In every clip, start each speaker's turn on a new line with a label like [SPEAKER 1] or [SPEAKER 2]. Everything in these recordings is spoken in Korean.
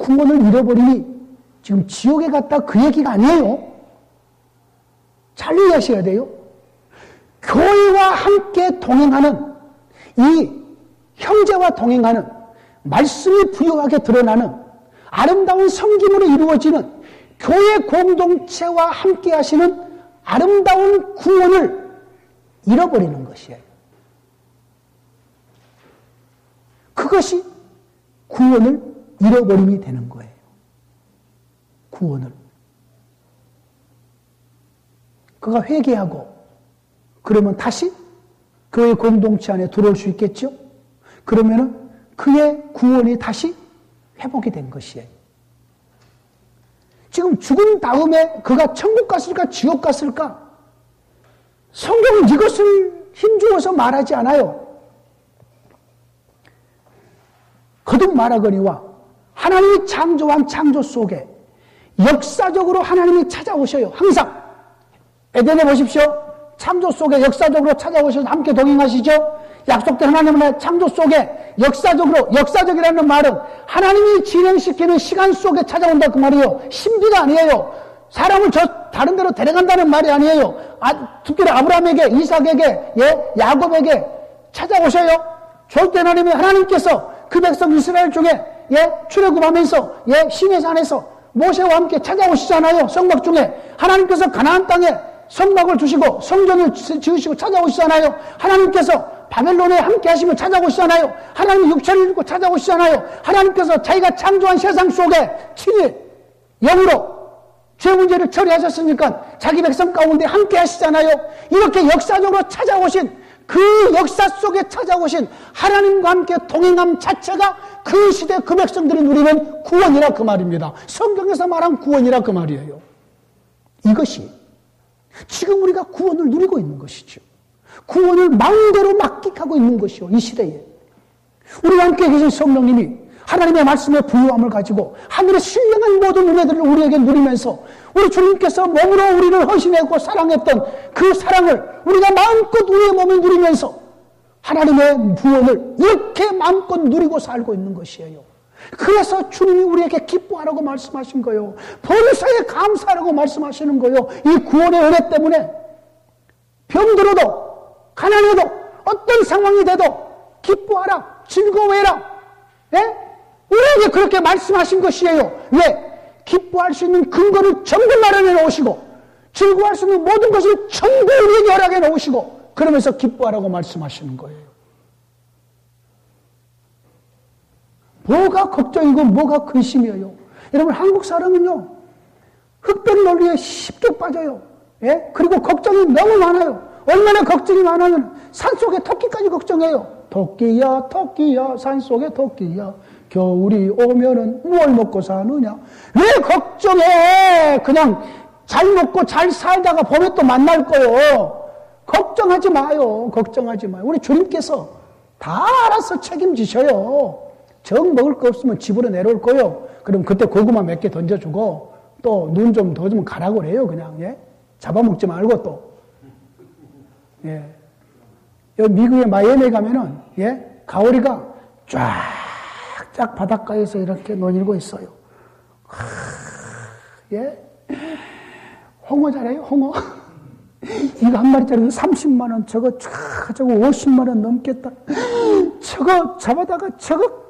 [SPEAKER 1] 구원을 잃어버리니 지금 지옥에 갔다 그 얘기가 아니에요. 잘 이해하셔야 돼요. 교회와 함께 동행하는 이 형제와 동행하는 말씀이 부유하게 드러나는 아름다운 섬김으로 이루어지는 교회 공동체와 함께 하시는 아름다운 구원을 잃어버리는 것이에요. 그것이 구원을 잃어버림이 되는 거예요. 구원을. 그가 회개하고 그러면 다시 그의 공동체 안에 들어올 수 있겠죠? 그러면은 그의 구원이 다시 회복이 된 것이에요. 지금 죽은 다음에 그가 천국 갔을까 지옥 갔을까? 성경은 이것을 힘주어서 말하지 않아요. 거듭 말하거니와 하나님이 창조한 창조 속에 역사적으로 하나님이 찾아오셔요. 항상 에덴에 보십시오. 창조 속에 역사적으로 찾아오셔서 함께 동행하시죠. 약속된 하나님의 창조 속에 역사적이라는 말은 하나님이 진행시키는 시간 속에 찾아온다 그 말이에요. 신비가 아니에요. 사람을 다른 데로 데려간다는 말이 아니에요. 특별히 아브라함에게, 이삭에게, 야곱에게 찾아오셔요. 절대 하나님께서 그 백성 이스라엘 중에 출애굽하면서 시내산에서 모세와 함께 찾아오시잖아요. 성막 중에 하나님께서 가나안 땅에 성막을 두시고 성전을 지으시고 찾아오시잖아요. 하나님께서 바벨론에 함께 하시면 찾아오시잖아요. 하나님 육체를 입고 찾아오시잖아요. 하나님께서 자기가 창조한 세상 속에 친히 영으로 죄 문제를 처리하셨으니까 자기 백성 가운데 함께 하시잖아요. 이렇게 역사적으로 찾아오신 그 역사 속에 찾아오신 하나님과 함께 동행함 자체가 그 시대 그 백성들이 누리는 구원이라 그 말입니다. 성경에서 말한 구원이라 그 말이에요. 이것이 지금 우리가 구원을 누리고 있는 것이죠. 구원을 마음대로 맡기하고 있는 것이요. 이 시대에. 우리와 함께 계신 성령님이 하나님의 말씀의 부유함을 가지고 하늘의 신령한 모든 은혜들을 우리에게 누리면서 우리 주님께서 몸으로 우리를 헌신하고 사랑했던 그 사랑을 우리가 마음껏 우리의 몸에 누리면서 하나님의 구원을 이렇게 마음껏 누리고 살고 있는 것이에요. 그래서 주님이 우리에게 기뻐하라고 말씀하신 거예요. 범사에 감사하라고 말씀하시는 거예요. 이 구원의 은혜 때문에 병들어도 가난해도 어떤 상황이 돼도 기뻐하라, 즐거워해라. 우리에게 그렇게 말씀하신 것이에요. 왜? 기뻐할 수 있는 근거를 전부 마련해 놓으시고 즐거워할 수 있는 모든 것을 전부 우리에게 허락해 놓으시고 그러면서 기뻐하라고 말씀하시는 거예요. 뭐가 걱정이고 뭐가 근심이에요. 여러분 한국 사람은요 흑백 논리에 쉽게 빠져요. 그리고 걱정이 너무 많아요. 얼마나 걱정이 많으면 산속에 토끼까지 걱정해요. 토끼야 토끼야 산속에 토끼야 겨울이 오면은 무얼 먹고 사느냐. 왜 걱정해. 그냥 잘 먹고 잘 살다가 봄에 또 만날 거요. 걱정하지 마요. 걱정하지 마요. 우리 주님께서 다 알아서 책임지셔요. 정 먹을 거 없으면 집으로 내려올 거요. 그럼 그때 고구마 몇 개 던져주고 또 눈 좀 더 주면 가라고 그래요. 그냥 잡아먹지 말고 또 여기 미국의 마이애미에 가면은 가오리가 쫙 바닷가에서 이렇게 논일고 있어요. 홍어 잘해요, 홍어. 이거 한 마리짜리 30만 원, 저거 50만 원 넘겠다. 저거 잡아다가 저거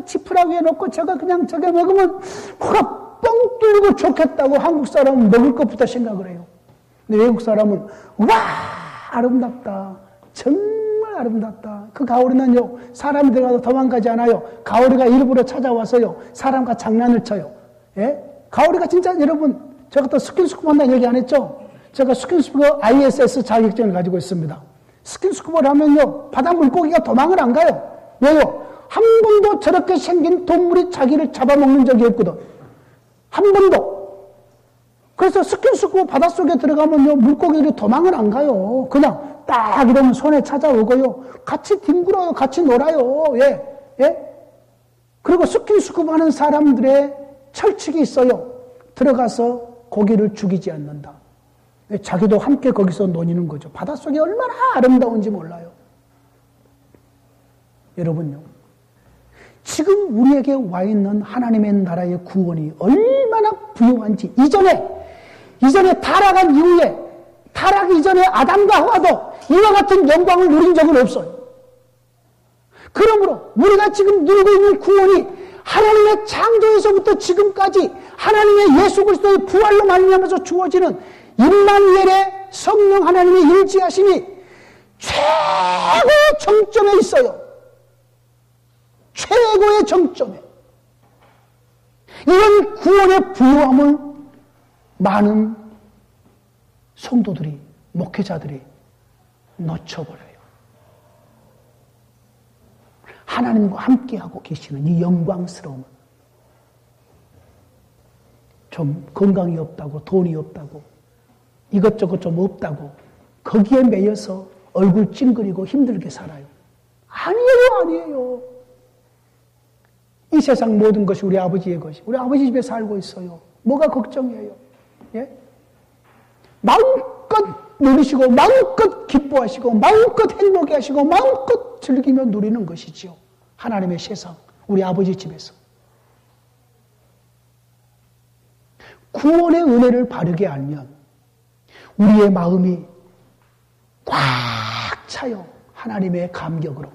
[SPEAKER 1] 지푸라기 위에 놓고 저거 먹으면 코가 뻥 뚫리고 좋겠다고 한국 사람은 먹을 것부터 생각을 해요. 근데 외국 사람은 와 아름답다. 정말 아름답다. 그 가오리는요 사람이 들어가도 도망가지 않아요. 가오리가 일부러 찾아와서요 사람과 장난을 쳐요. 가오리가 진짜 여러분 제가 또 스킨스쿠버 한다는 얘기 안 했죠? 제가 스킨스쿠버 ISS 자격증을 가지고 있습니다. 스킨스쿠버를 하면요 바다 물고기가 도망을 안 가요. 왜요? 한 번도 저렇게 생긴 동물이 자기를 잡아먹는 적이 없거든. 한 번도. 그래서 스킨스쿠버 바닷속에 들어가면요 물고기들이 도망을 안 가요. 그냥 딱 이러면 손에 찾아오고요 같이 뒹굴어요. 같이 놀아요. 그리고 스킨스쿠버 하는 사람들의 철칙이 있어요. 들어가서 고기를 죽이지 않는다. 자기도 함께 거기서 노니는 거죠. 바닷속이 얼마나 아름다운지 몰라요. 여러분요 지금 우리에게 와 있는 하나님의 나라의 구원이 얼마나 부유한지, 이전에 타락한 이후에, 타락 이전에 아담과 하와도 이와 같은 영광을 누린 적은 없어요. 그러므로 우리가 지금 누리고 있는 구원이 하나님의 창조에서부터 지금까지 하나님의 예수 그리스도의 부활로 말미암아서 주어지는 임마누엘의 성령 하나님의 일지하심이 최고의 정점에 있어요. 최고의 정점에. 이런 구원의 부유함을 많은 성도들이, 목회자들이 놓쳐버려요. 하나님과 함께하고 계시는 이 영광스러움은 좀 건강이 없다고, 돈이 없다고, 이것저것 좀 없다고 거기에 매여서 얼굴 찡그리고 힘들게 살아요. 아니에요. 이 세상 모든 것이 우리 아버지의 것이, 우리 아버지 집에 살고 있어요. 뭐가 걱정이에요? 예? 마음껏 누리시고 마음껏 기뻐하시고 마음껏 행복해 하시고 마음껏 즐기며 누리는 것이지요. 하나님의 세상, 우리 아버지 집에서. 구원의 은혜를 바르게 알면 우리의 마음이 꽉 차요. 하나님의 감격으로,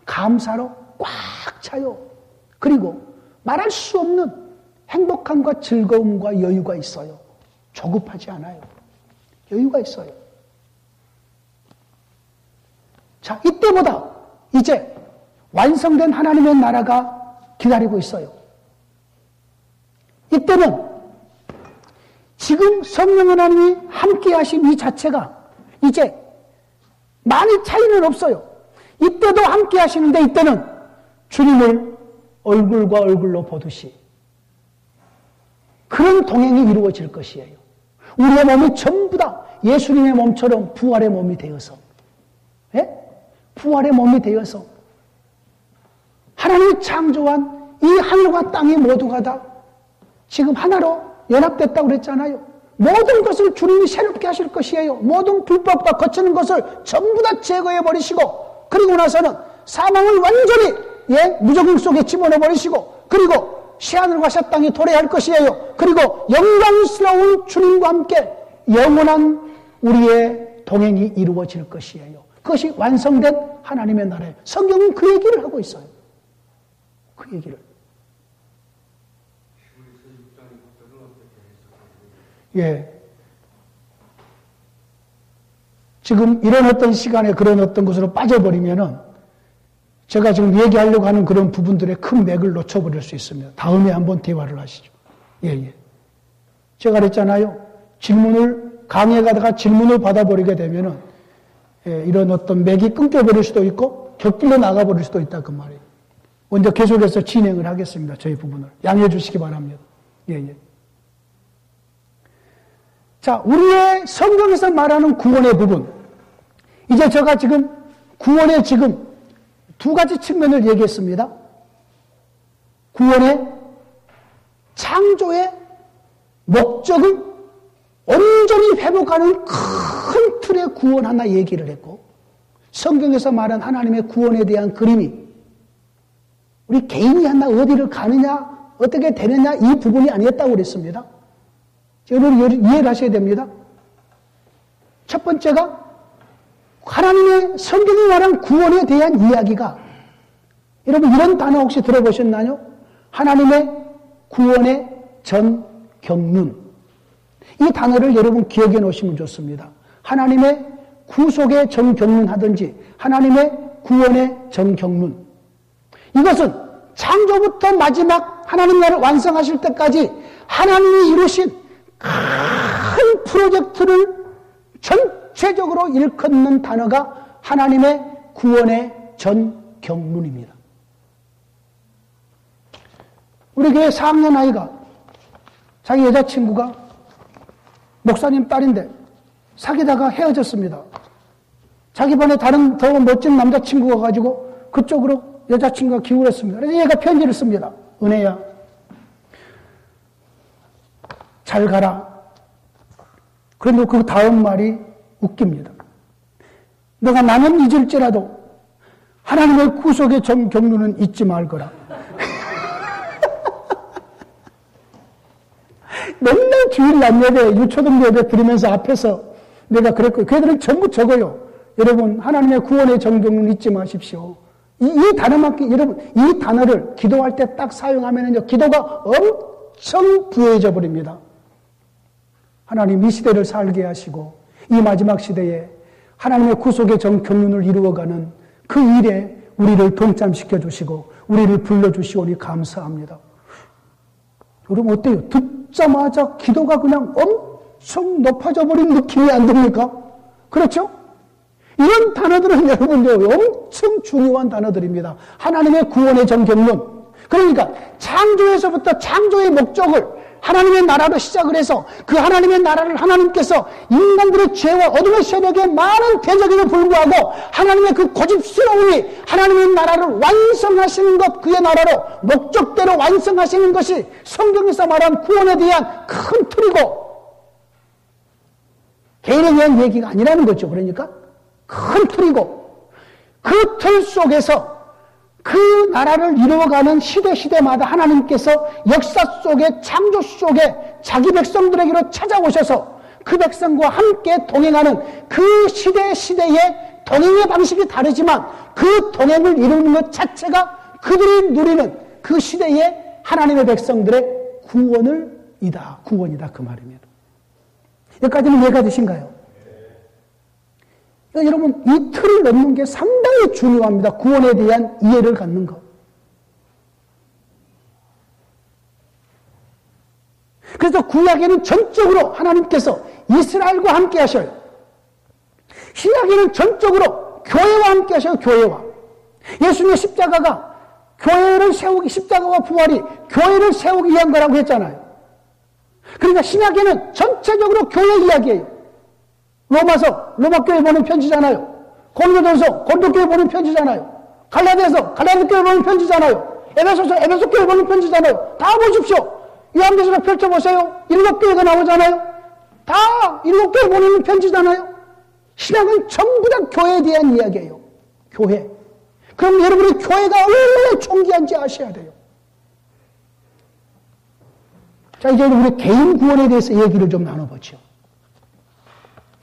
[SPEAKER 1] 감사로 꽉 차요. 그리고 말할 수 없는 행복함과 즐거움과 여유가 있어요. 조급하지 않아요. 여유가 있어요. 자, 이때보다 이제 완성된 하나님의 나라가 기다리고 있어요. 이때는 지금 성령 하나님이 함께 하신 이 자체가 이제 많이 차이는 없어요. 이때도 함께 하시는데 이때는 주님을 얼굴과 얼굴로 보듯이 그런 동행이 이루어질 것이에요. 우리의 몸이 전부 다 예수님의 몸처럼 부활의 몸이 되어서, 예? 부활의 몸이 되어서 하나님이 창조한 이 하늘과 땅이 모두가 다 지금 하나로 연합됐다고 그랬잖아요. 모든 것을 주님이 새롭게 하실 것이에요. 모든 불법과 거치는 것을 전부 다 제거해 버리시고, 그리고 나서는 사망을 완전히 무적응 속에 집어넣어 버리시고, 그리고 새하늘과 새 땅이 도래할 것이에요. 그리고 영광스러운 주님과 함께 영원한 우리의 동행이 이루어질 것이에요. 그것이 완성된 하나님의 나라예요. 성경은 그 얘기를 하고 있어요. 그 얘기를. 예. 지금 이런 어떤 시간에 그런 어떤 것으로 빠져버리면은 제가 지금 얘기하려고 하는 그런 부분들의 큰 맥을 놓쳐버릴 수 있습니다. 다음에 한번 대화를 하시죠. 예. 제가 그랬잖아요. 강의에 가다가 질문을 받아버리게 되면은, 이런 어떤 맥이 끊겨버릴 수도 있고, 곁길로 나가버릴 수도 있다, 그 말이에요. 먼저 계속해서 진행을 하겠습니다. 저희 부분을. 양해해 주시기 바랍니다. 예. 자, 우리의 성경에서 말하는 구원의 부분. 이제 제가 지금 구원의 지금 두 가지 측면을 얘기했습니다. 구원의 창조의 목적은 온전히 회복하는 큰 틀의 구원 하나 얘기를 했고, 성경에서 말한 하나님의 구원에 대한 그림이 우리 개인이 하나 어디를 가느냐, 어떻게 되느냐 이 부분이 아니었다고 그랬습니다. 여러분 이해를 하셔야 됩니다. 첫 번째가 하나님의 성경이 말한 구원에 대한 이야기가, 여러분 이런 단어 혹시 들어보셨나요? 하나님의 구원의 전 경륜. 이 단어를 여러분 기억해 놓으시면 좋습니다. 하나님의 구속의 전 경륜 하든지 하나님의 구원의 전 경륜. 이것은 창조부터 마지막 하나님 나라를 완성하실 때까지 하나님이 이루신 큰 프로젝트를 전체적으로 일컫는 단어가 하나님의 구원의 전 경륜입니다. 우리 교회 4학년 아이가 자기 여자친구가 목사님 딸인데 사귀다가 헤어졌습니다. 자기 반에 다른 더 멋진 남자친구가 가지고 그쪽으로 여자친구가 기울였습니다. 그래서 얘가 편지를 씁니다. 은혜야, 잘 가라. 그런데 그 다음 말이 웃깁니다. 너가 나는 잊을지라도 하나님의 구속의 전 경륜은 잊지 말거라. 맨날 주일 낮 예배, 유초등 예배 드리면서 앞에서 내가 그랬고, 그 애들은 전부 적어요. 여러분, 하나님의 구원의 정경은 잊지 마십시오. 이 단어만큼, 여러분, 이 단어를 기도할 때 딱 사용하면요, 기도가 엄청 부여해져 버립니다. 하나님 이 시대를 살게 하시고, 이 마지막 시대에 하나님의 구속의 정경륜을 이루어가는 그 일에 우리를 동참시켜 주시고, 우리를 불러주시오니 감사합니다. 여러분, 어때요? 듣자마자 기도가 그냥 엄청 높아져 버린 느낌이 안 듭니까? 그렇죠? 이런 단어들은 여러분들 엄청 중요한 단어들입니다. 하나님의 구원의 정경론. 그러니까 창조에서부터 창조의 목적을 하나님의 나라로 시작을 해서 그 하나님의 나라를 하나님께서 인간들의 죄와 어둠의 세력의 많은 대적에도 불구하고 하나님의 그 고집스러움이 하나님의 나라를 완성하시는 것, 그의 나라로 목적대로 완성하시는 것이 성경에서 말한 구원에 대한 큰 틀이고, 개인에 대한 얘기가 아니라는 거죠. 그러니까 큰 틀이고, 그 틀 속에서 그 나라를 이루어가는 시대마다 하나님께서 역사 속에, 창조 속에 자기 백성들에게로 찾아오셔서 그 백성과 함께 동행하는 그 시대의 동행의 방식이 다르지만 그 동행을 이루는 것 자체가 그들이 누리는 그 시대의 하나님의 백성들의 구원이다 그 말입니다. 여기까지는 이해가 되신가요? 그러니까 여러분, 이 틀을 넘는 게 상당히 중요합니다. 구원에 대한 이해를 갖는 것. 그래서 구약에는 전적으로 하나님께서 이스라엘과 함께 하셔요. 신약에는 전적으로 교회와 함께 하셔요. 교회와. 예수님의 십자가가 교회를 세우기, 십자가와 부활이 교회를 세우기 위한 거라고 했잖아요. 그러니까 신약에는 전체적으로 교회 이야기예요. 로마서, 로마교회 보는 편지잖아요. 고린도전서, 고린도교회 보는 편지잖아요. 갈라디아서, 갈라디아교회 보는 편지잖아요. 에베소서, 에베소교회 보는 편지잖아요. 다 보십시오. 요한계시록 펼쳐보세요. 7교회가 나오잖아요. 다 7교회 보내는 편지잖아요. 신약은 전부 다 교회에 대한 이야기예요. 교회. 그럼 여러분이 교회가 얼마나 존귀한지 아셔야 돼요. 자, 이제 우리 개인 구원에 대해서 얘기를 좀 나눠보죠.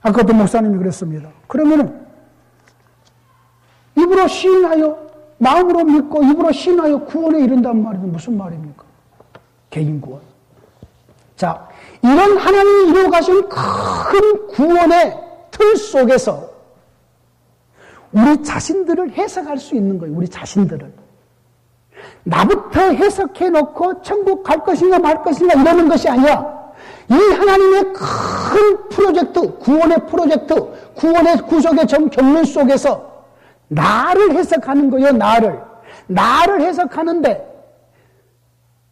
[SPEAKER 1] 아까도 목사님이 그랬습니다. 그러면은 입으로 시인하여, 마음으로 믿고 입으로 시인하여 구원에 이른단 말은 무슨 말입니까? 개인 구원. 자, 이런 하나님이 이루어가신 큰 구원의 틀 속에서 우리 자신들을 해석할 수 있는 거예요. 우리 자신들을. 나부터 해석해놓고 천국 갈 것인가 말 것인가 이러는 것이 아니라 이 하나님의 큰 프로젝트, 구원의 구속의 경륜 속에서 나를 해석하는 거예요. 나를 해석하는데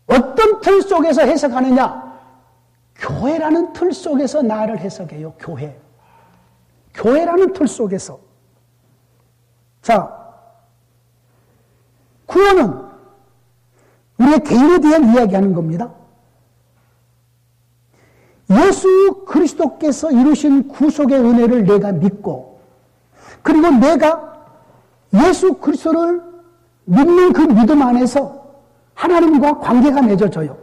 [SPEAKER 1] 어떤 틀 속에서 해석하느냐? 교회라는 틀 속에서 나를 해석해요. 교회라는 틀 속에서. 자, 구원은 우리의 개인에 대한 이야기하는 겁니다. 예수 그리스도께서 이루신 구속의 은혜를 내가 믿고, 그리고 내가 예수 그리스도를 믿는 그 믿음 안에서 하나님과 관계가 맺어져요.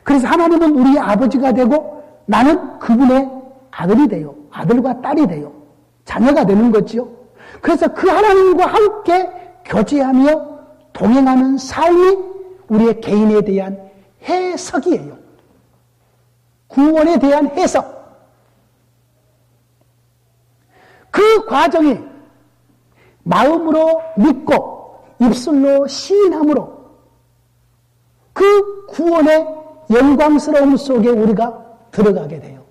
[SPEAKER 1] 그래서 하나님은 우리의 아버지가 되고 나는 그분의 아들이 돼요. 아들과 딸이 돼요. 자녀가 되는 거지요. 그래서 그 하나님과 함께 교제하며 동행하는 삶이 우리의 개인에 대한 해석이에요. 구원에 대한 해석. 그 과정이 마음으로 믿고 입술로 시인함으로 그 구원의 영광스러움 속에 우리가 들어가게 돼요.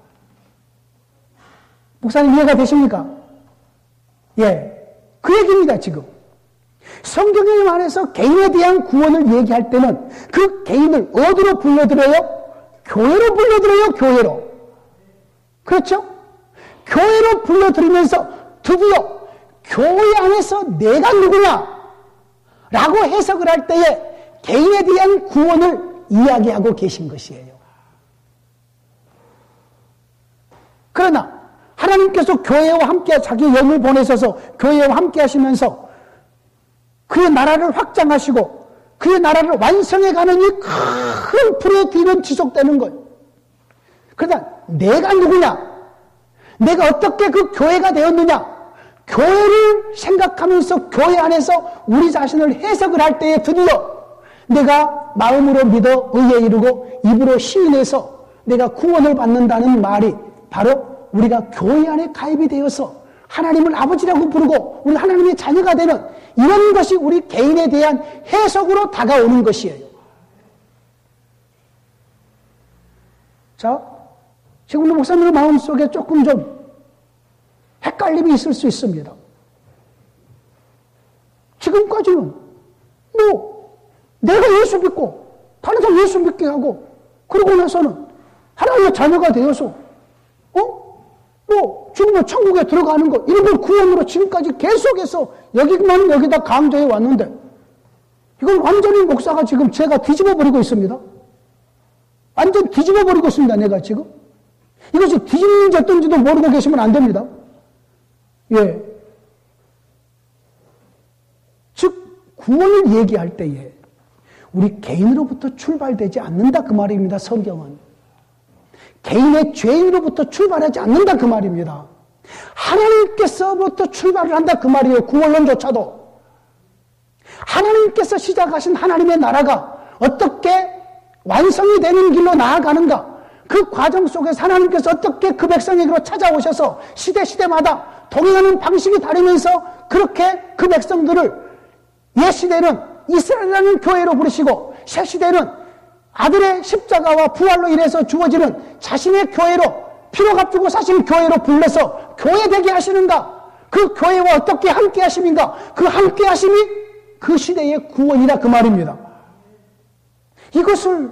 [SPEAKER 1] 목사님 이해가 되십니까? 예. 그 얘기입니다, 지금. 성경에 말해서 개인에 대한 구원을 얘기할 때는 그 개인을 어디로 불러들여요? 교회로 불러들여요, 교회로. 그렇죠? 교회로 불러들이면서 드디어 교회 안에서 내가 누구냐? 라고 해석을 할 때에 개인에 대한 구원을 이야기하고 계신 것이에요. 그러나 하나님께서 교회와 함께 자기 영을 보내셔서 교회와 함께 하시면서 그의 나라를 확장하시고 그의 나라를 완성해가는 이 큰 프로젝트는 지속되는 거예요. 그러나 내가 누구냐? 내가 어떻게 그 교회가 되었느냐? 교회를 생각하면서 교회 안에서 우리 자신을 해석을 할 때에 드디어 내가 마음으로 믿어 의에 이르고 입으로 시인해서 내가 구원을 받는다는 말이 바로 우리가 교회 안에 가입이 되어서 하나님을 아버지라고 부르고 우리 하나님의 자녀가 되는 이런 것이 우리 개인에 대한 해석으로 다가오는 것이에요. 자, 지금 우리 목사님의 마음속에 조금 좀 헷갈림이 있을 수 있습니다. 지금까지는 내가 예수 믿고 다른 사람 예수 믿게 하고 그러고 나서는 하나님의 자녀가 되어서 지금 천국에 들어가는 거 이런 걸 구원으로 지금까지 계속해서 여기다 강조해 왔는데 이걸 완전히 목사가 지금 제가 뒤집어 버리고 있습니다. 완전 뒤집어 버리고 있습니다. 내가 지금 이것이 뒤집는지 어떤지도 모르고 계시면 안 됩니다. 예. 즉 구원을 얘기할 때에 우리 개인으로부터 출발되지 않는다 그 말입니다. 성경은 개인의 죄인으로부터 출발하지 않는다 그 말입니다. 하나님께서부터 출발을 한다 그 말이에요. 구원론조차도 하나님께서 시작하신 하나님의 나라가 어떻게 완성이 되는 길로 나아가는가, 그 과정 속에서 하나님께서 어떻게 그 백성에게로 찾아오셔서 시대마다 동행하는 방식이 다르면서 그렇게 그 백성들을 옛 시대는 이스라엘이라는 교회로 부르시고 새 시대는 아들의 십자가와 부활로 인해서 주어지는 자신의 교회로 피로 값주고 사신 교회로 불러서 교회 되게 하시는가, 그 교회와 어떻게 함께 하심인가, 그 함께 하심이 그 시대의 구원이다 그 말입니다. 이것을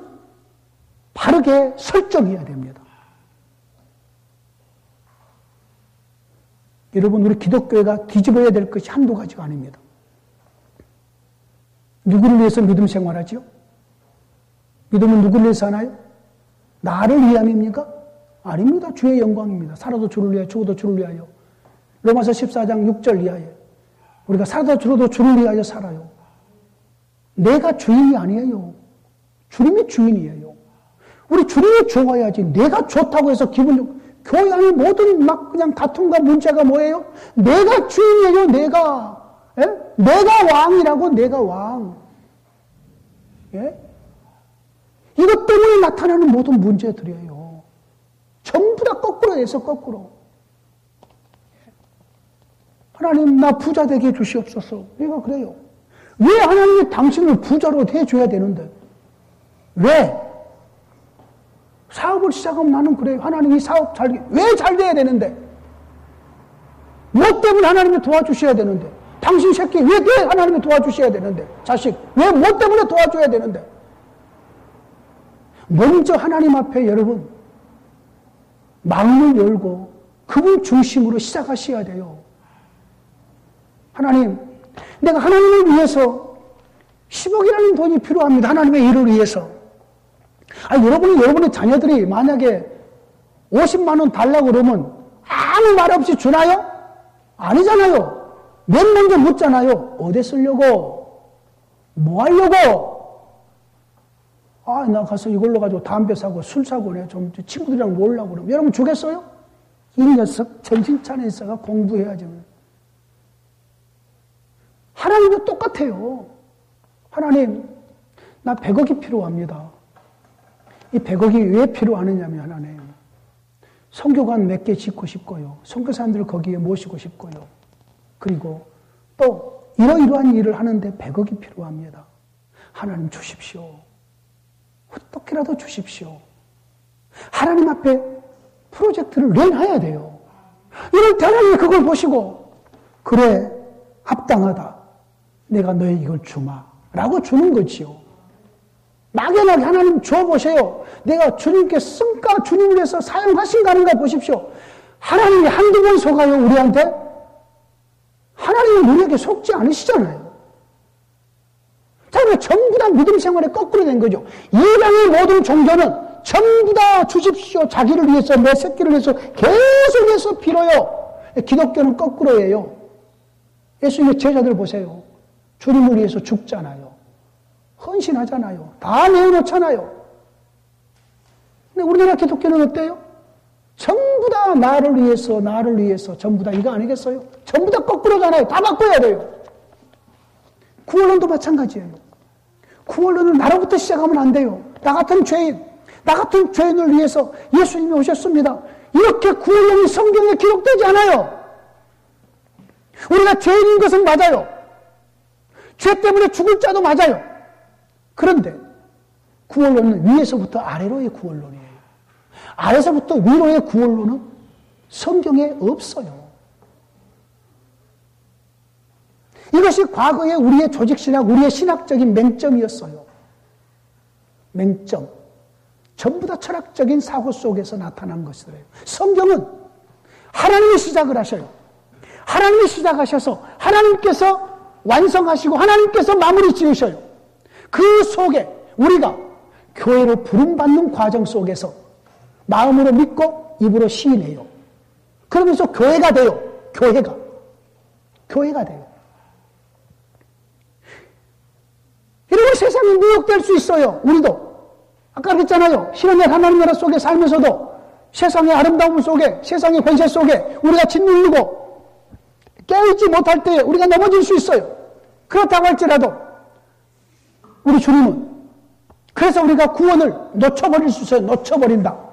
[SPEAKER 1] 바르게 설정해야 됩니다. 여러분, 우리 기독교회가 뒤집어야 될 것이 한두 가지가 아닙니다. 누구를 위해서 믿음 생활하지요? 믿음은 누구를 위해서 하나요? 나를 위함입니까? 아닙니다. 주의 영광입니다. 살아도 주를 위하여, 죽어도 주를 위하여. 로마서 14장 6절 이하에 우리가 살아도 죽어도 주를 위하여 살아요. 내가 주인이 아니에요. 주님이 주인이에요. 우리 주님이 좋아야지. 내가 좋다고 해서 교회 안에 모든 막 그냥 다툼과 문제가 뭐예요? 내가 주인이에요. 내가 왕이라고. 내가 왕. 예? 이것 때문에 나타나는 모든 문제들이에요. 전부 다 거꾸로 해서 거꾸로. 하나님, 나 부자 되게 해주시옵소서. 내가 그래요. 왜 하나님이 당신을 부자로 해줘야 되는데? 왜? 사업을 시작하면 나는 그래요. 하나님이 사업 왜 잘 돼야 되는데? 뭐 때문에 하나님이 도와주셔야 되는데? 당신 새끼 왜 하나님이 도와주셔야 되는데? 자식 왜 뭐 때문에 도와줘야 되는데? 먼저 하나님 앞에 여러분 마음을 열고 그분 중심으로 시작하셔야 돼요. 하나님, 내가 하나님을 위해서 10억이라는 돈이 필요합니다. 하나님의 일을 위해서. 여러분의 자녀들이 만약에 50만 원 달라고 그러면 아무 말 없이 주나요? 아니잖아요. 맨 먼저 묻잖아요. 어디 쓰려고? 뭐 하려고? 나 가서 이걸로 가지고 담배 사고 술 사고 좀 친구들이랑 놀려고 그러면 여러분 주겠어요? 이 녀석 정신 차려서 공부해야지. 하나님도 똑같아요. 하나님, 나 100억이 필요합니다. 이 100억이 왜 필요하느냐면 하나님, 선교관 몇 개 짓고 싶고요. 선교사님들 거기에 모시고 싶고요. 그리고 또 이러이러한 일을 하는데 100억이 필요합니다. 하나님 주십시오. 어떻게라도 주십시오. 하나님 앞에 프로젝트를 내놔야 돼요. 이럴 때 하나님이 그걸 보시고 그래, 합당하다. 내가 너에 이걸 주마. 라고 주는 거지요. 막연하게 하나님 줘보세요. 내가 주님께 쓴가, 주님을 위해서 사용하신가 하는가 보십시오. 하나님이 한두 번 속아요, 우리한테? 하나님은 우리에게 속지 않으시잖아요. 자, 왜 전부 다 믿음 생활에 거꾸로 된 거죠? 이방의 모든 종교는 전부 다 주십시오. 자기를 위해서, 내 새끼를 위해서 계속해서 빌어요. 기독교는 거꾸로예요. 예수님의 제자들 보세요. 주님을 위해서 죽잖아요. 헌신하잖아요. 다 내어놓잖아요. 근데 우리나라 기독교는 어때요? 전부 다 나를 위해서 전부 다 이거 아니겠어요? 전부 다 거꾸로잖아요. 다 바꿔야 돼요. 구원론도 마찬가지예요. 구원론은 나로부터 시작하면 안 돼요. 나 같은 죄인을 위해서 예수님이 오셨습니다. 이렇게 구원론이 성경에 기록되지 않아요. 우리가 죄인인 것은 맞아요. 죄 때문에 죽을 자도 맞아요. 그런데 구원론은 위에서부터 아래로의 구원론이에요. 아래서부터 위로의 구원론은 성경에 없어요. 이것이 과거의 우리의 조직신학, 우리의 신학적인 맹점이었어요. 맹점. 전부 다 철학적인 사고 속에서 나타난 것이래요. 성경은 하나님이 시작을 하셔요. 하나님이 시작하셔서 하나님께서 완성하시고 하나님께서 마무리 지으셔요. 그 속에 우리가 교회로 부름받는 과정 속에서 마음으로 믿고 입으로 시인해요. 그러면서 교회가 돼요. 교회가 돼요. 이러면 세상이 미혹될 수 있어요. 우리도. 아까 그랬잖아요. 신앙의 하나님 나라 속에 살면서도 세상의 아름다움 속에, 세상의 권세 속에 우리가 짓누르고 깨어있지 못할 때에 우리가 넘어질 수 있어요. 그렇다고 할지라도 우리 주님은 그래서 우리가 구원을 놓쳐버릴 수 있어요. 놓쳐버린다.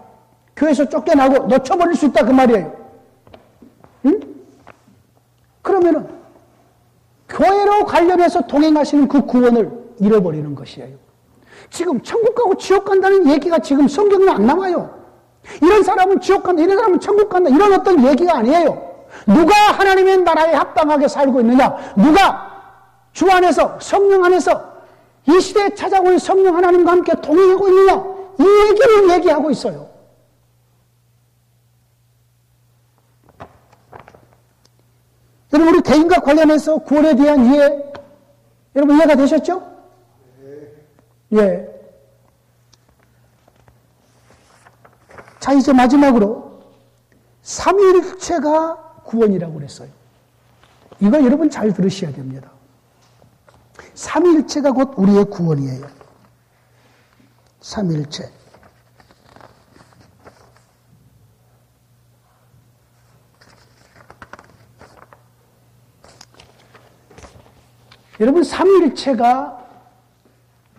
[SPEAKER 1] 교회에서 쫓겨나고 놓쳐버릴 수 있다 그 말이에요. 응? 그러면은 교회로 관련해서 동행하시는 그 구원을 잃어버리는 것이에요. 지금 천국 가고 지옥 간다는 얘기가 지금 성경에 안 나와요. 이런 사람은 지옥 간다, 이런 사람은 천국 간다, 이런 어떤 얘기가 아니에요. 누가 하나님의 나라에 합당하게 살고 있느냐, 누가 주 안에서, 성령 안에서 이 시대에 찾아온 성령 하나님과 함께 동행하고 있느냐, 이 얘기를 얘기하고 있어요. 여러분, 우리 개인과 관련해서 구원에 대한 이해, 여러분 이해가 되셨죠? 예. 자, 이제 마지막으로 삼위일체가 구원이라고 그랬어요. 이거 여러분 잘 들으셔야 됩니다. 삼위일체가 곧 우리의 구원이에요. 삼위일체. 여러분, 삼위일체가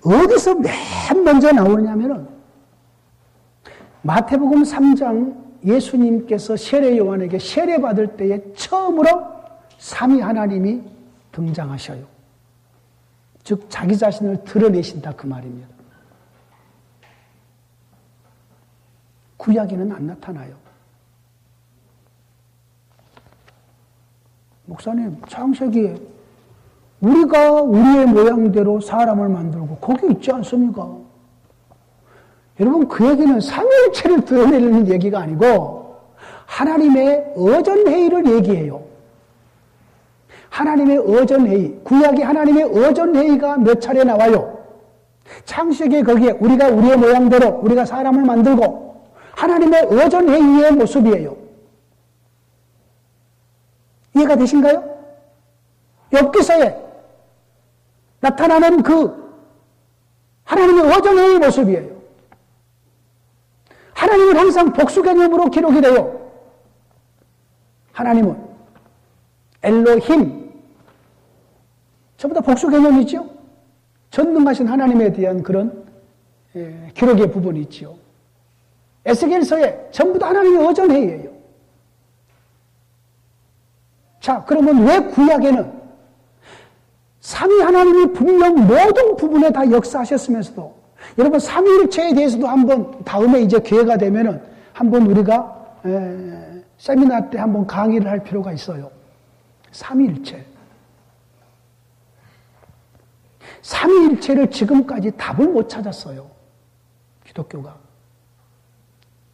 [SPEAKER 1] 어디서 맨 먼저 나오냐면은 마태복음 3장 예수님께서 세례 요한에게 세례 받을 때에 처음으로 삼위 하나님이 등장하셔요. 즉 자기 자신을 드러내신다 그 말입니다. 구약에는 안 나타나요. 목사님, 창세기에 우리가 우리의 모양대로 사람을 만들고 거기 있지 않습니까? 여러분, 그 얘기는 삼위일체를 드러내는 얘기가 아니고 하나님의 어전회의를 얘기해요. 하나님의 어전회의, 구약에 하나님의 어전회의가 몇 차례 나와요. 창세기에 거기에 우리가 우리의 모양대로 우리가 사람을 만들고 하나님의 어전회의의 모습이에요. 이해가 되신가요? 엽기서에 나타나는 그 하나님의 어전회의 모습이에요. 하나님은 항상 복수 개념으로 기록이 돼요. 하나님은 엘로힘, 전부 다 복수 개념이죠. 전능하신 하나님에 대한 그런 기록의 부분이 있죠. 에스겔서에 전부 다 하나님의 어전회의예요. 자, 그러면 왜 구약에는 삼위 하나님이 분명 모든 부분에 다 역사하셨으면서도 여러분 삼위일체에 대해서도 한번 다음에 이제 기회가 되면은 한번 우리가 세미나 때 한번 강의를 할 필요가 있어요. 삼위일체. 삼위일체를 지금까지 답을 못 찾았어요. 기독교가.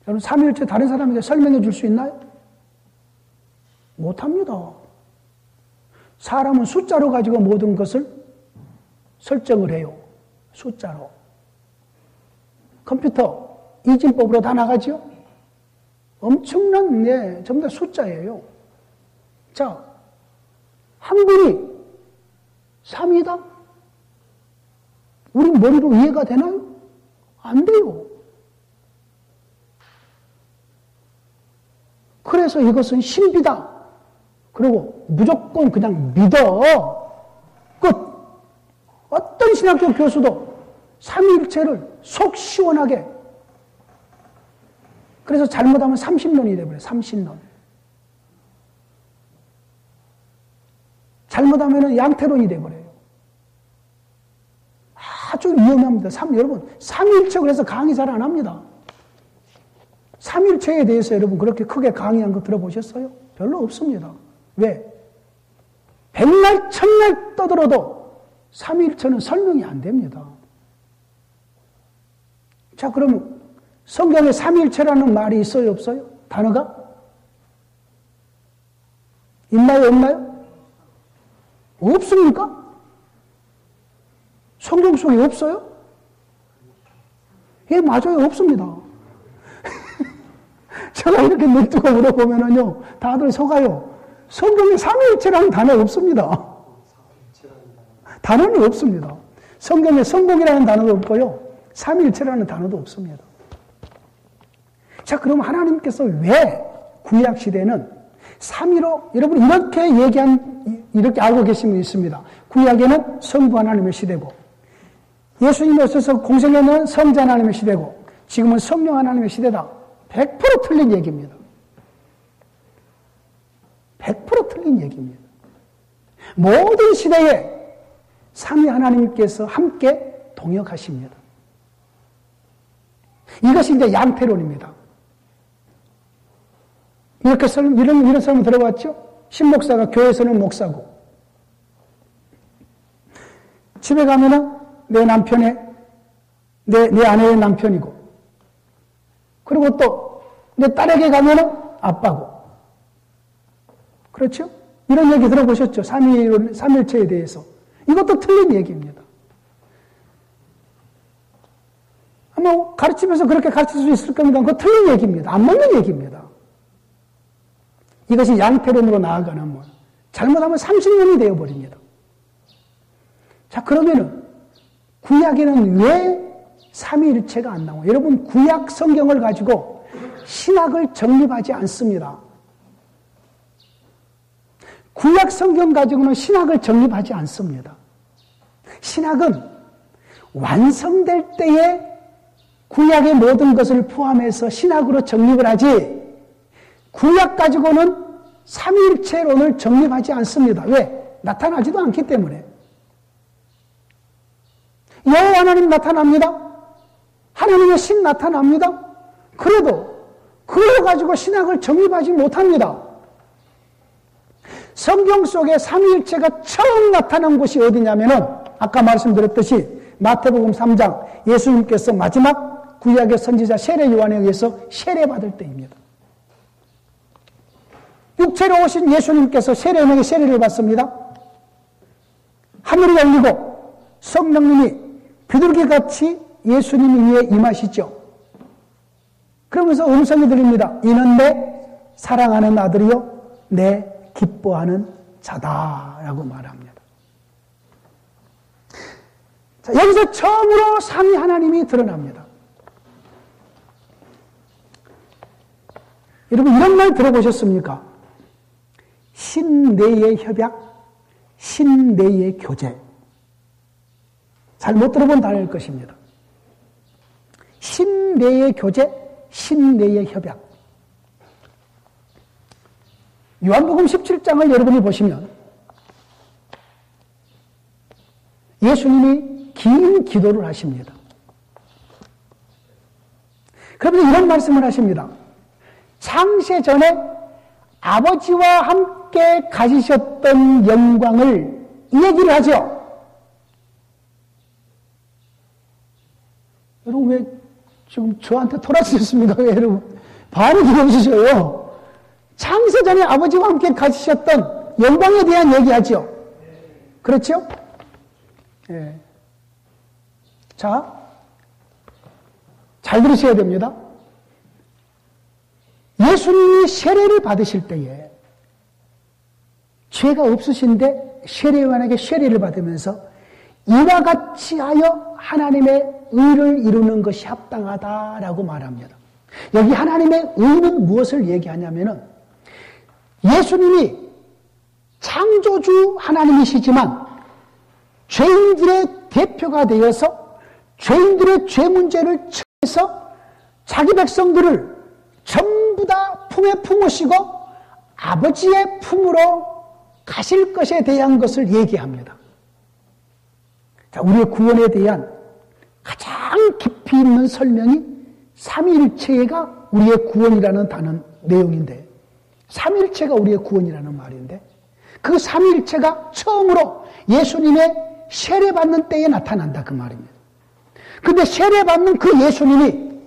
[SPEAKER 1] 여러분 삼위일체 다른 사람에게 설명해 줄 수 있나요? 못합니다. 사람은 숫자로 가지고 모든 것을 설정을 해요. 숫자로. 컴퓨터 이진법으로 다 나가죠? 엄청난, 전부 다 숫자예요. 자, 한 분이 3이다? 우리 머리로 이해가 되나요? 안 돼요. 그래서 이것은 신비다. 그리고 무조건 그냥 믿어. 끝. 어떤 신학적 교수도 삼위일체를 속 시원하게. 그래서 잘못하면 30년이 돼버려요. 30년. 잘못하면 양태론이 돼버려요. 아주 위험합니다. 여러분, 삼위일체 그래서 강의 잘 안 합니다. 삼위일체에 대해서 여러분 그렇게 크게 강의한 거 들어보셨어요? 별로 없습니다. 왜? 백날 천날 떠들어도 삼위일체는 설명이 안 됩니다. 자, 그러면 성경에 삼위일체라는 말이 있어요, 없어요? 단어가? 있나요, 없나요? 없습니까? 성경 속에 없어요? 예, 맞아요, 없습니다. 제가 이렇게 눈뜨고 물어보면은요, 다들 속아요. 성경에 삼위일체라는 단어 없습니다. 단어는 없습니다. 성경에 성공이라는 단어도 없고요, 삼위일체라는 단어도 없습니다. 자, 그럼 하나님께서 왜 구약 시대는 삼위로, 여러분 이렇게 알고 계신 분 있습니다. 구약에는 성부 하나님의 시대고, 예수님이 오셔서 공생애는 성자 하나님의 시대고, 지금은 성령 하나님의 시대다. 100% 틀린 얘기입니다. 100% 틀린 얘기입니다. 모든 시대에 삼위 하나님께서 함께 동역하십니다. 이것이 이제 양태론입니다. 이런 설명 들어봤죠? 신목사가 교회에서는 목사고, 집에 가면은 내 아내의 남편이고, 그리고 또 내 딸에게 가면은 아빠고. 그렇죠? 이런 얘기 들어보셨죠? 삼일체에 대해서. 이것도 틀린 얘기입니다. 아마 가르치면서 그렇게 가르칠 수 있을 겁니다. 그거 틀린 얘기입니다. 안 맞는 얘기입니다. 이것이 양태론으로 나아가는 잘못하면 30년이 되어버립니다. 자, 그러면은 구약에는 왜 삼위일체가 안 나와요? 여러분, 구약 성경을 가지고 신학을 정립하지 않습니다. 구약 성경 가지고는 신학을 정립하지 않습니다. 신학은 완성될 때에 구약의 모든 것을 포함해서 신학으로 정립을 하지, 구약 가지고는 삼위일체론을 정립하지 않습니다. 왜? 나타나지도 않기 때문에. 여호와 하나님 나타납니다. 하나님의 신 나타납니다. 그래도 그걸 가지고 신학을 정립하지 못합니다. 성경 속에 삼위일체가 처음 나타난 곳이 어디냐면은 아까 말씀드렸듯이 마태복음 3장, 예수님께서 마지막 구약의 선지자 세례 요한에 의해서 세례받을 때입니다. 육체로 오신 예수님께서 세례명의 세례를 받습니다. 하늘이 열리고 성령님이 비둘기같이 예수님 위에 임하시죠. 그러면서 음성이 들립니다. 이는 내 사랑하는 아들이요 내 기뻐하는 자다라고 말합니다. 자, 여기서 처음으로 삼위 하나님이 드러납니다. 여러분, 이런 말 들어보셨습니까? 신내의 협약, 신내의 교제. 잘 못 들어본 단어일 것입니다. 신내의 교제, 신내의 협약. 요한복음 17장을 여러분이 보시면 예수님이 긴 기도를 하십니다. 그러면서 이런 말씀을 하십니다. 창세 전에 아버지와 함께 가지셨던 영광을 얘기를 하죠. 여러분, 왜 지금 저한테 토라지셨습니까? 왜 여러분? 반응이 없으셔요. 창세 전에 아버지와 함께 가지셨던 영광에 대한 얘기하죠. 그렇죠? 예. 자, 잘 들으셔야 됩니다. 예수님이 세례를 받으실 때에 죄가 없으신데 세례요한에게 세례를 받으면서 이와 같이 하여 하나님의 의를 이루는 것이 합당하다라고 말합니다. 여기 하나님의 의는 무엇을 얘기하냐면은 예수님이 창조주 하나님이시지만 죄인들의 대표가 되어서 죄인들의 죄 문제를 처해서 자기 백성들을 전부 다 품에 품으시고 아버지의 품으로 가실 것에 대한 것을 얘기합니다. 자, 우리의 구원에 대한 가장 깊이 있는 설명이 삼위일체가 우리의 구원이라는 단어 내용인데, 삼위일체가 우리의 구원이라는 말인데, 그 삼위일체가 처음으로 예수님의 세례받는 때에 나타난다 그 말입니다. 근데 세례받는 그 예수님이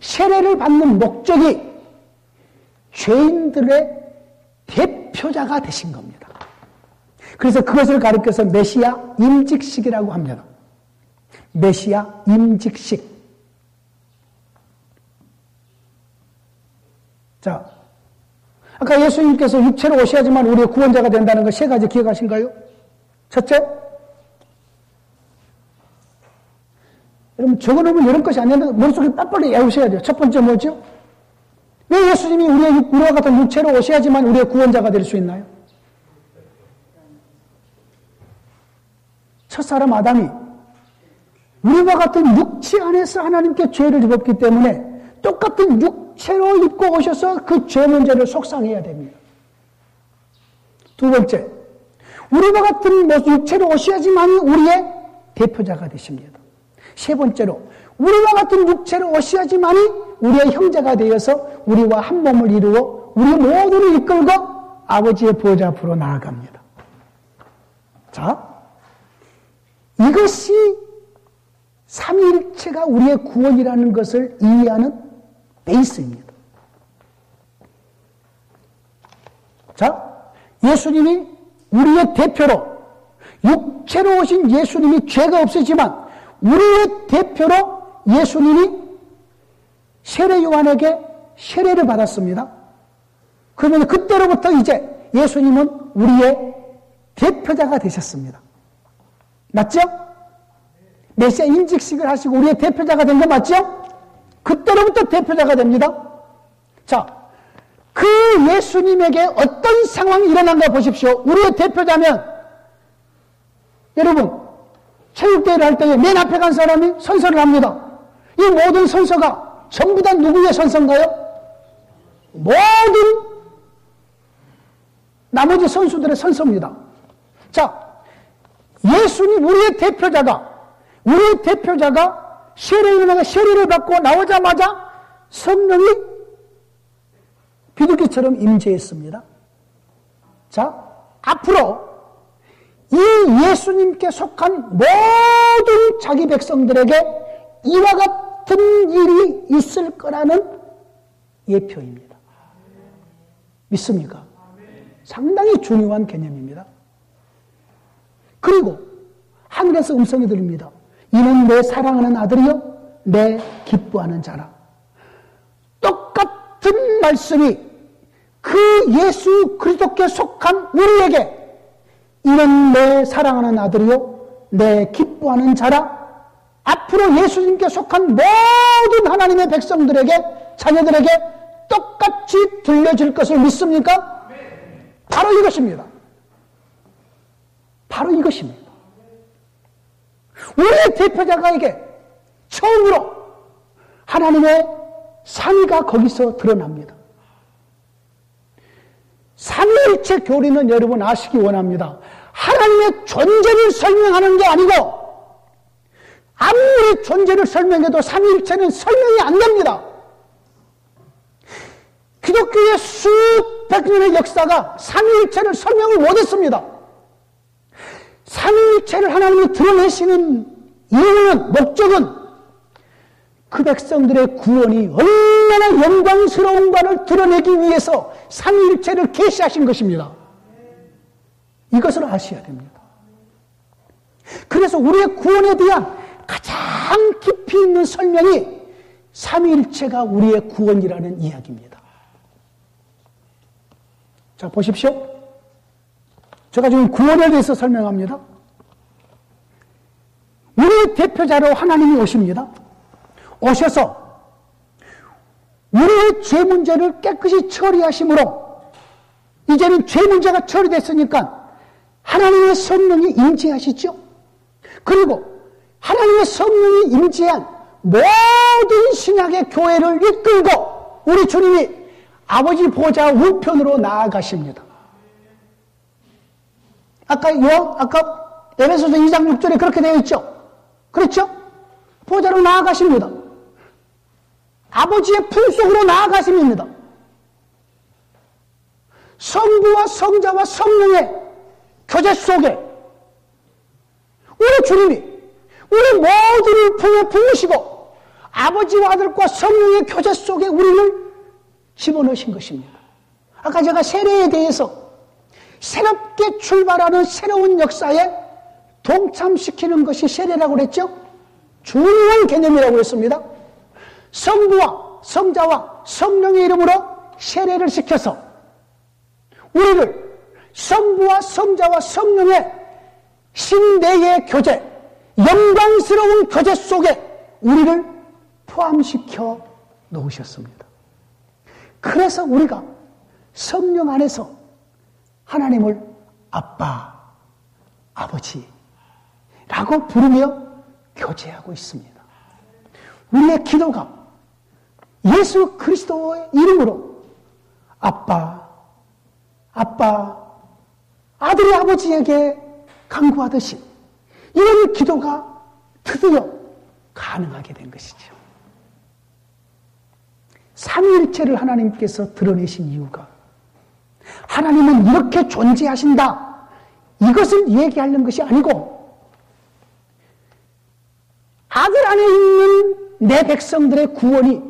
[SPEAKER 1] 세례를 받는 목적이 죄인들의 대표자가 되신 겁니다. 그래서 그것을 가리켜서 메시아 임직식이라고 합니다. 메시아 임직식. 자, 아까 예수님께서 육체로 오셔야지만 우리의 구원자가 된다는 거 세 가지 기억하신가요? 첫째, 여러분 적어놓으면 이런 것이 아니라 머릿속에 빨리빨리 외우셔야 돼요. 첫 번째 뭐죠? 왜 예수님이 우리와 같은 육체로 오셔야지만 우리의 구원자가 될 수 있나요? 첫사람 아담이 우리와 같은 육체 안에서 하나님께 죄를 입었기 때문에 똑같은 육체로 입고 오셔서 그 죄 문제를 속상해야 됩니다. 두 번째, 우리와 같은 육체로 오셔야지만 우리의 대표자가 되십니다. 세 번째로, 우리와 같은 육체로 오셔야지만 우리의 형제가 되어서 우리와 한 몸을 이루어 우리 모두를 이끌고 아버지의 보좌 앞으로 나아갑니다. 자, 이것이 삼위일체가 우리의 구원이라는 것을 이해하는 베이스입니다. 자, 예수님이 우리의 대표로, 육체로 오신 예수님이 죄가 없으시지만 우리의 대표로 예수님이 세례 요한에게 세례를 받았습니다. 그러면 그때로부터 이제 예수님은 우리의 대표자가 되셨습니다. 맞죠? 메시아 임직식을 하시고 우리의 대표자가 된 거 맞죠? 그때로부터 대표자가 됩니다. 자, 그 예수님에게 어떤 상황이 일어난가 보십시오. 우리의 대표자면, 여러분, 체육대회를 할 때에 맨 앞에 간 사람이 선서를 합니다. 이 모든 선서가 전부 다 누구의 선서인가요? 모든 나머지 선수들의 선서입니다. 자, 예수님, 우리의 대표자가 세례를 받고 나오자마자 성령이 비둘기처럼 임재했습니다. 자, 앞으로 이 예수님께 속한 모든 자기 백성들에게 이와 같은 일이 있을 거라는 예표입니다. 믿습니까? 상당히 중요한 개념입니다. 그리고 하늘에서 음성이 들립니다. 이는 내 사랑하는 아들이요 내 기뻐하는 자라. 똑같은 말씀이 그 예수 그리스도께 속한 우리에게 이는 내 사랑하는 아들이요 내 기뻐하는 자라. 앞으로 예수님께 속한 모든 하나님의 백성들에게, 자녀들에게 똑같이 들려질 것을 믿습니까? 바로 이것입니다. 바로 이것입니다. 우리의 대표자가에게 처음으로 하나님의 삼위가 거기서 드러납니다. 삼위일체 교리는 여러분 아시기 원합니다. 하나님의 존재를 설명하는 게 아니고, 아무리 존재를 설명해도 삼위일체는 설명이 안 됩니다. 기독교의 수백 년의 역사가 삼위일체를 설명을 못했습니다. 삼위일체를 하나님이 드러내시는 이유는, 목적은 그 백성들의 구원이 얼마나 영광스러운가를 드러내기 위해서 삼위일체를 계시하신 것입니다. 이것을 아셔야 됩니다. 그래서 우리의 구원에 대한 가장 깊이 있는 설명이 삼위일체가 우리의 구원이라는 이야기입니다. 자, 보십시오. 제가 지금 구원에 대해서 설명합니다. 우리의 대표자로 하나님이 오십니다. 오셔서 우리의 죄 문제를 깨끗이 처리하심으로 이제는 죄 문제가 처리됐으니까 하나님의 성령이 임재하시죠. 그리고 하나님의 성령이 임재한 모든 신약의 교회를 이끌고 우리 주님이 아버지 보좌 우편으로 나아가십니다. 아까 에베소서 2장 6절에 그렇게 되어 있죠. 그렇죠? 보좌로 나아가십니다. 아버지의 품속으로 나아가십니다. 성부와 성자와 성령의 교제 속에 우리 주님이 우리 모두를 품에 품으시고 아버지와 아들과 성령의 교제 속에 우리를 집어넣으신 것입니다. 아까 제가 세례에 대해서 새롭게 출발하는 새로운 역사에 동참시키는 것이 세례라고 그랬죠? 중요한 개념이라고 했습니다. 성부와 성자와 성령의 이름으로 세례를 시켜서 우리를 성부와 성자와 성령의 신대의 교제, 영광스러운 교제 속에 우리를 포함시켜 놓으셨습니다. 그래서 우리가 성령 안에서 하나님을 아빠, 아버지라고 부르며 교제하고 있습니다. 우리의 기도가 예수 그리스도의 이름으로 아빠, 아들이 아버지에게 간구하듯이 이런 기도가 드디어 가능하게 된 것이죠. 삼위일체를 하나님께서 드러내신 이유가 하나님은 이렇게 존재하신다, 이것을 얘기하는 것이 아니고 아들 안에 있는 내 백성들의 구원이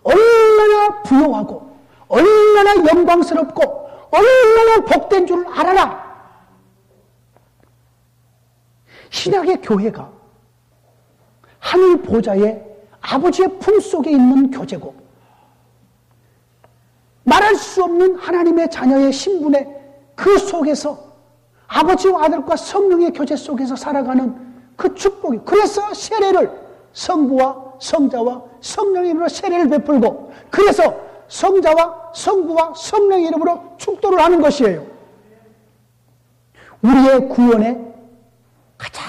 [SPEAKER 1] 얼마나 부요하고 얼마나 영광스럽고 얼마나 복된 줄 알아라. 신약의 교회가 하늘 보좌에 아버지의 품속에 있는 교제고 말할 수 없는 하나님의 자녀의 신분의 그 속에서 아버지와 아들과 성령의 교제 속에서 살아가는 그 축복이, 그래서 세례를 성부와 성자와 성령의 이름으로 세례를 베풀고 그래서 성자와 성부와 성령의 이름으로 축도를 하는 것이에요. 우리의 구원의 가장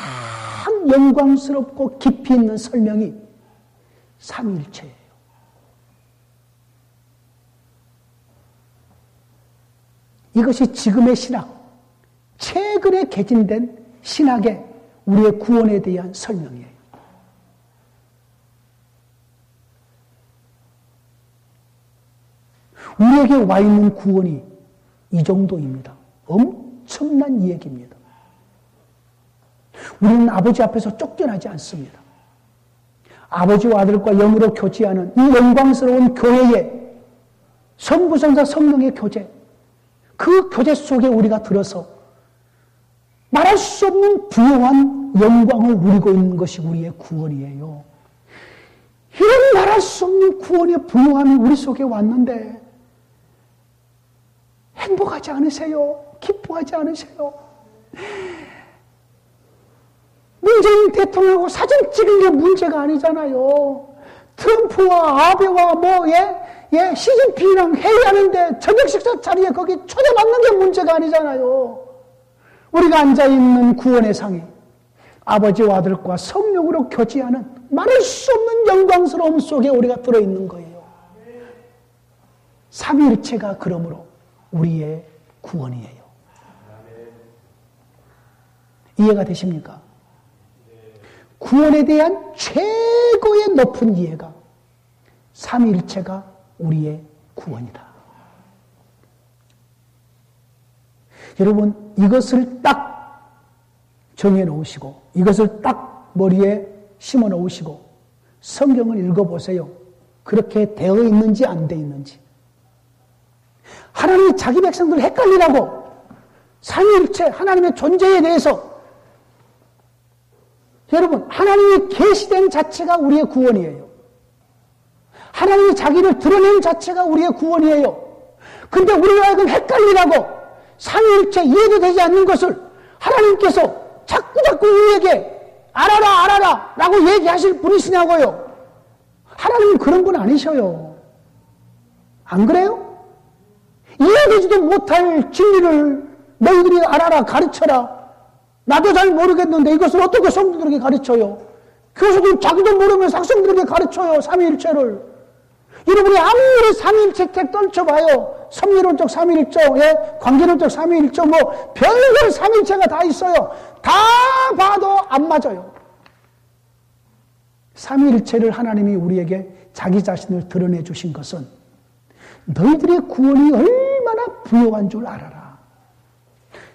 [SPEAKER 1] 영광스럽고 깊이 있는 설명이 삼위일체예요. 이것이 지금의 신학, 최근에 개진된 신학의 우리의 구원에 대한 설명이에요. 우리에게 와 있는 구원이 이 정도입니다. 엄청난 이야기입니다. 우리는 아버지 앞에서 쫓겨나지 않습니다. 아버지와 아들과 영으로 교제하는 이 영광스러운 교회의 성부, 성자, 성령의 교제, 그 교제 속에 우리가 들어서 말할 수 없는 부요한 영광을 누리고 있는 것이 우리의 구원이에요. 이런 말할 수 없는 구원의 부요함이 우리 속에 왔는데 행복하지 않으세요? 기뻐하지 않으세요? 문재인 대통령하고 사진 찍은 게 문제가 아니잖아요. 트럼프와 아베와 시진핑이랑 회의하는데 저녁 식사 자리에 거기 초대받는 게 문제가 아니잖아요. 우리가 앉아있는 구원의 상이 아버지와 아들과 성령으로 교제하는 말할 수 없는 영광스러움 속에 우리가 들어있는 거예요. 삼위일체가 그러므로 우리의 구원이에요. 이해가 되십니까? 구원에 대한 최고의 높은 이해가 삼위일체가 우리의 구원이다. 여러분, 이것을 딱 정해놓으시고 이것을 딱 머리에 심어놓으시고 성경을 읽어보세요. 그렇게 되어 있는지 안 되어 있는지. 하나님이 자기 백성들을 헷갈리라고 삼위일체 하나님의 존재에 대해서, 여러분, 하나님이 계시된 자체가 우리의 구원이에요. 하나님이 자기를 드러낸 자체가 우리의 구원이에요. 근데 우리가 하여금 헷갈리라고 삼위일체 이해도 되지 않는 것을 하나님께서 자꾸 우리에게 알아라 라고 얘기하실 분이시냐고요. 하나님은 그런 분 아니셔요. 안 그래요? 이해되지도 못할 진리를 너희들이 알아라, 가르쳐라. 나도 잘 모르겠는데 이것을 어떻게 성도들에게 가르쳐요? 교수도 자기도 모르면서 학생들에게 가르쳐요, 삼위일체를. 여러분이 아무리 삼위일체 책 떨쳐봐요. 섭리론적 삼위일체, 관계론적 삼위일체, 뭐 별별 삼위일체가 다 있어요. 다 봐도 안 맞아요. 삼위일체를 하나님이 우리에게 자기 자신을 드러내 주신 것은 너희들의 구원이 얼마나 부요한 줄 알아라.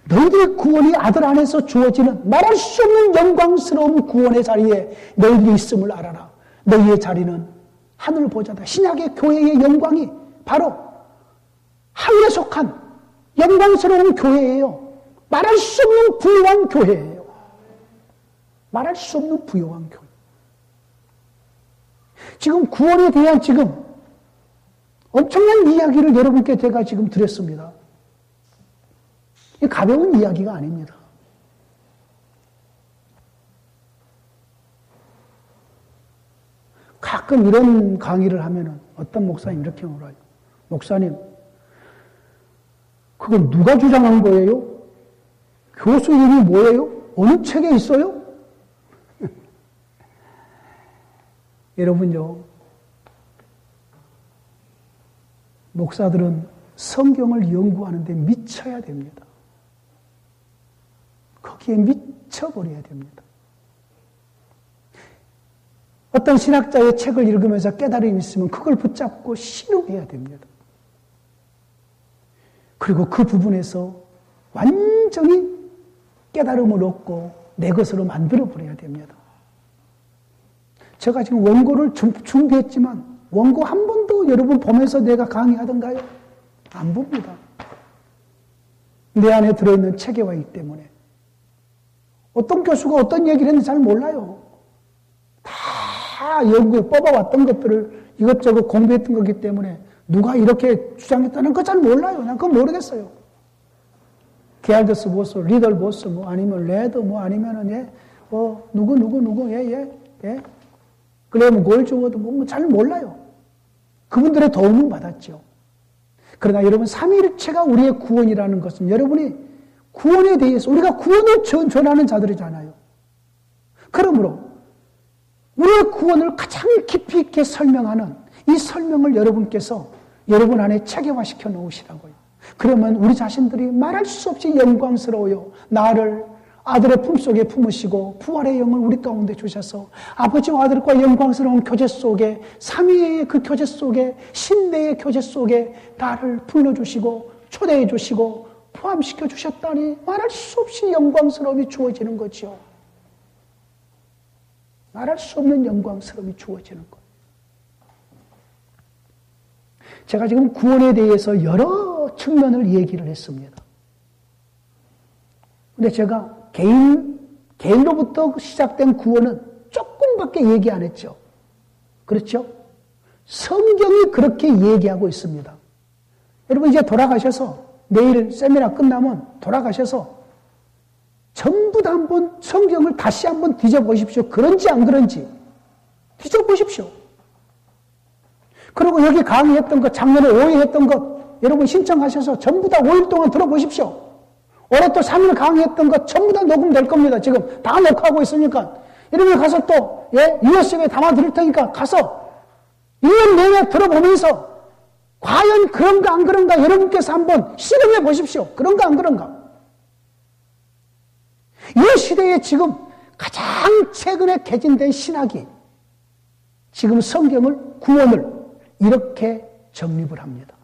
[SPEAKER 1] 너희들의 구원이 아들 안에서 주어지는 말할 수 없는 영광스러운 구원의 자리에 너희들이 있음을 알아라. 너희의 자리는 하늘 보좌다. 신약의 교회의 영광이 바로 하늘에 속한 영광스러운 교회예요. 말할 수 없는 부요한 교회예요. 말할 수 없는 부요한 교회. 지금 구원에 대한 지금 엄청난 이야기를 여러분께 제가 지금 드렸습니다. 가벼운 이야기가 아닙니다. 가끔 이런 강의를 하면은 어떤 목사님 이렇게 물어요. 목사님, 그건 누가 주장한 거예요? 교수 이름이 뭐예요? 어느 책에 있어요? 여러분요, 목사들은 성경을 연구하는데 미쳐야 됩니다. 거기에 미쳐버려야 됩니다. 어떤 신학자의 책을 읽으면서 깨달음이 있으면 그걸 붙잡고 신음해야 됩니다. 그리고 그 부분에서 완전히 깨달음을 얻고 내 것으로 만들어버려야 됩니다. 제가 지금 원고를 준비했지만 원고 한 번도 여러분 보면서 내가 강의하던가요? 안 봅니다. 내 안에 들어있는 체계화이기 때문에. 어떤 교수가 어떤 얘기를 했는지 잘 몰라요. 다 연구에 뽑아왔던 것들을 이것저것 공부했던 거기 때문에 누가 이렇게 주장했다는 거 잘 몰라요. 난 그건 모르겠어요. 게알더스 보스, 리덜 보스, 뭐 아니면 레드, 뭐 아니면은 누구, 그래면 골조워도 뭐 잘 몰라요. 그분들의 도움은 받았죠. 그러나 여러분, 삼위일체가 우리의 구원이라는 것은 여러분이 구원에 대해서 우리가 구원을 전하는 자들이잖아요. 그러므로 우리의 구원을 가장 깊이 있게 설명하는 이 설명을 여러분께서 여러분 안에 체계화시켜 놓으시라고요. 그러면 우리 자신들이 말할 수 없이 영광스러워요. 나를 아들의 품속에 품으시고 부활의 영을 우리 가운데 주셔서 아버지와 아들과 영광스러운 교제 속에, 삼위의 그 교제 속에, 신내의 교제 속에 나를 불러주시고 초대해 주시고 포함시켜 주셨다니 말할 수 없이 영광스러움이 주어지는 거죠. 말할 수 없는 영광스러움이 주어지는 거예요. 제가 지금 구원에 대해서 여러 측면을 얘기를 했습니다. 근데 제가 개인로부터 시작된 구원은 조금밖에 얘기 안 했죠. 그렇죠? 성경이 그렇게 얘기하고 있습니다. 여러분 이제 돌아가셔서 내일 세미나 끝나면 돌아가셔서 전부 다 한번 성경을 다시 한번 뒤져보십시오. 그런지 안 그런지 뒤져보십시오. 그리고 여기 강의했던 것, 작년에 5일 했던 것 여러분 신청하셔서 전부 다 5일 동안 들어보십시오. 올해 또 3일 강의했던 것 전부 다 녹음될 겁니다. 지금 다 녹화하고 있으니까 여러분 가서 또 USB에 담아 드릴 테니까 가서 1년 내내 들어보면서 과연 그런가 안 그런가 여러분께서 한번 실험해 보십시오. 그런가 안 그런가. 이 시대에 지금 가장 최근에 개진된 신학이 지금 성경을, 구원을 이렇게 정립을 합니다.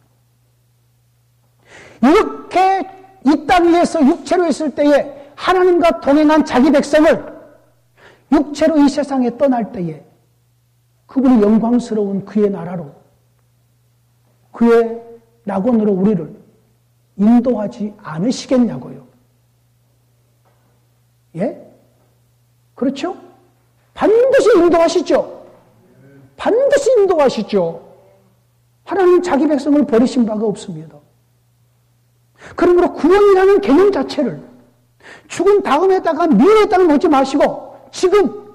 [SPEAKER 1] 이렇게 이 땅 위에서 육체로 있을 때에 하나님과 동행한 자기 백성을 육체로 이 세상에 떠날 때에 그분이 영광스러운 그의 나라로, 그의 낙원으로 우리를 인도하지 않으시겠냐고요. 예? 그렇죠? 반드시 인도하시죠. 반드시 인도하시죠. 하나님 자기 백성을 버리신 바가 없습니다. 그러므로 구원이라는 개념 자체를 죽은 다음에다가 미래에다가 놓지 마시고 지금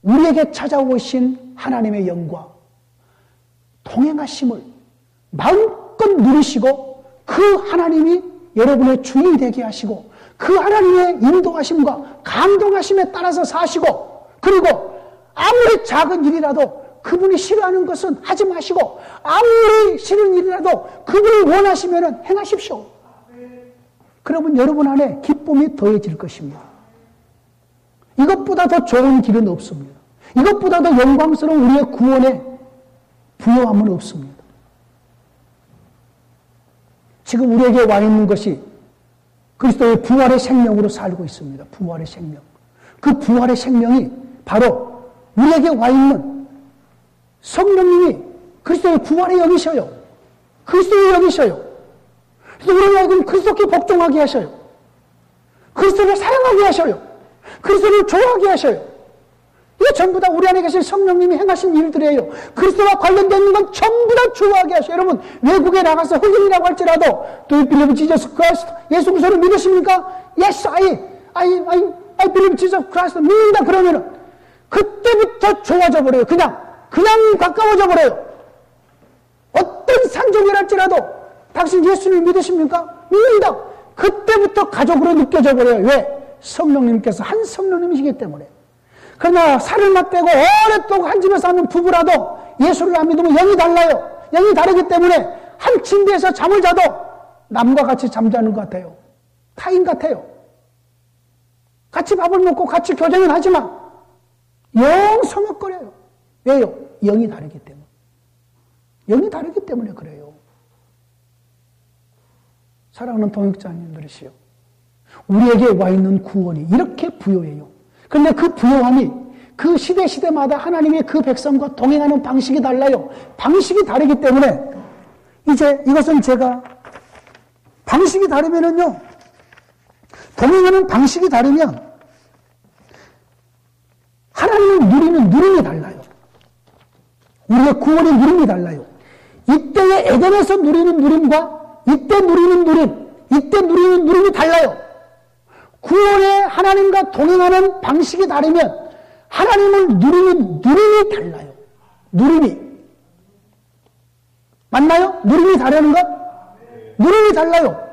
[SPEAKER 1] 우리에게 찾아오신 하나님의 영과 동행하심을 마음껏 마음껏 누리시고 그 하나님이 여러분의 주인이 되게 하시고 그 하나님의 인도하심과 감동하심에 따라서 사시고 그리고 아무리 작은 일이라도 그분이 싫어하는 것은 하지 마시고 아무리 싫은 일이라도 그분이 원하시면 행하십시오. 그러면 여러분 안에 기쁨이 더해질 것입니다. 이것보다 더 좋은 길은 없습니다. 이것보다 더 영광스러운 우리의 구원의 부요함은 없습니다. 지금 우리에게 와 있는 것이 그리스도의 부활의 생명으로 살고 있습니다. 부활의 생명. 그 부활의 생명이 바로 우리에게 와 있는 성령님이 그리스도의 부활에 여기셔요. 그리스도에 여기셔요. 그래서 우리가 그리스도께 복종하게 하셔요. 그리스도를 사랑하게 하셔요. 그리스도를 좋아하게 하셔요. 이게 전부 다 우리 안에 계신 성령님이 행하신 일들이에요. 그리스도와 관련된 건 전부 다 좋아하게 하셔요. 여러분 외국에 나가서 흑인이라고 할지라도 Do you believe Jesus Christ? 예수 그리스도를 믿으십니까? Yes, I believe Jesus Christ. 믿는다 그러면은 그때부터 좋아져 버려요. 그냥 가까워져 버려요. 어떤 산적이랄지라도 당신 예수를 믿으십니까? 믿는다. 그때부터 가족으로 느껴져 버려요. 왜? 성령님께서 한 성령님이시기 때문에. 그러나 살을 맞대고 오랫동안 한 집에 사는 부부라도 예수를 안 믿으면 영이 달라요. 영이 다르기 때문에 한 침대에서 잠을 자도 남과 같이 잠자는 것 같아요. 타인 같아요. 같이 밥을 먹고 같이 교제는 하지만 영 서먹거려요. 왜요? 영이 다르기 때문에. 영이 다르기 때문에 그래요. 사랑하는 동역자님들이시여, 우리에게 와 있는 구원이 이렇게 부요해요. 그런데 그 부요함이 그 시대마다 하나님의 그 백성과 동행하는 방식이 달라요. 방식이 다르기 때문에 이제 이것은 제가 방식이 다르면은요, 동행하는 방식이 다르면 하나님을 누리는 누림이 달라요. 우리의 구원의 누림이 달라요. 이때의 에덴에서 누리는 누림과 이때 누리는 누림이 달라요. 구원의 하나님과 동행하는 방식이 다르면 하나님을 누리는 누림이 달라요. 누림이. 맞나요? 누림이 다르는 것? 누림이 달라요.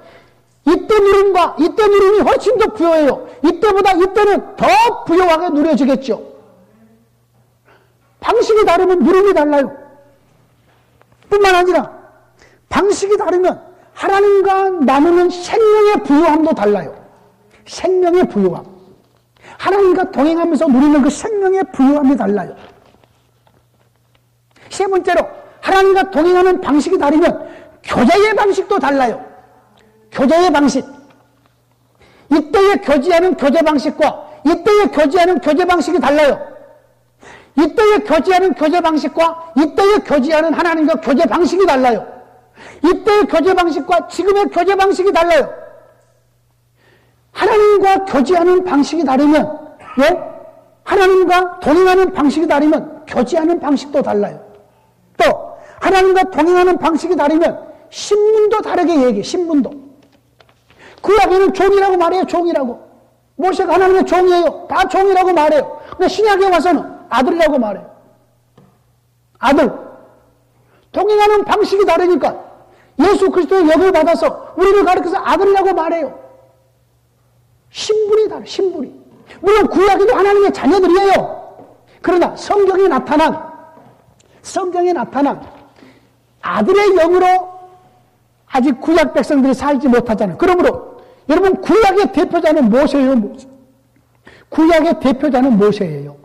[SPEAKER 1] 이때 누림과 이때 누림이 훨씬 더 부여해요. 이때보다 이때는 더 부여하게 누려지겠죠. 방식이 다르면 누림이 달라요. 뿐만 아니라 방식이 다르면 하나님과 나누는 생명의 부요함도 달라요. 생명의 부요함. 하나님과 동행하면서 누리는 그 생명의 부요함이 달라요. 세 번째로 하나님과 동행하는 방식이 다르면 교제의 방식도 달라요. 교제의 방식. 이때에 교제하는 교제 방식과 이때에 교제하는 교제 방식이 달라요. 이때에 교제하는 교제 방식과 이때에 교제하는 하나님과 교제 방식이 달라요. 이때의 교제 방식과 지금의 교제 방식이 달라요. 하나님과 교제하는 방식이 다르면, 예? 하나님과 동행하는 방식이 다르면 교제하는 방식도 달라요. 또 하나님과 동행하는 방식이 다르면 신분도 다르게 얘기해. 신분도. 구약에는 종이라고 말해요. 종이라고. 모세가 하나님의 종이에요. 다 종이라고 말해요. 근데 신약에 와서는 아들이라고 말해요. 아들. 동행하는 방식이 다르니까 예수 그리스도의 역을 받아서 우리를 가리켜서 아들이라고 말해요. 신분이 다르요. 신분이. 물론 구약에도 하나님의 자녀들이에요. 그러나 성경에 나타난 아들의 영으로 아직 구약 백성들이 살지 못하잖아요. 그러므로 여러분 구약의 대표자는 모세예요. 모세. 구약의 대표자는 모세예요.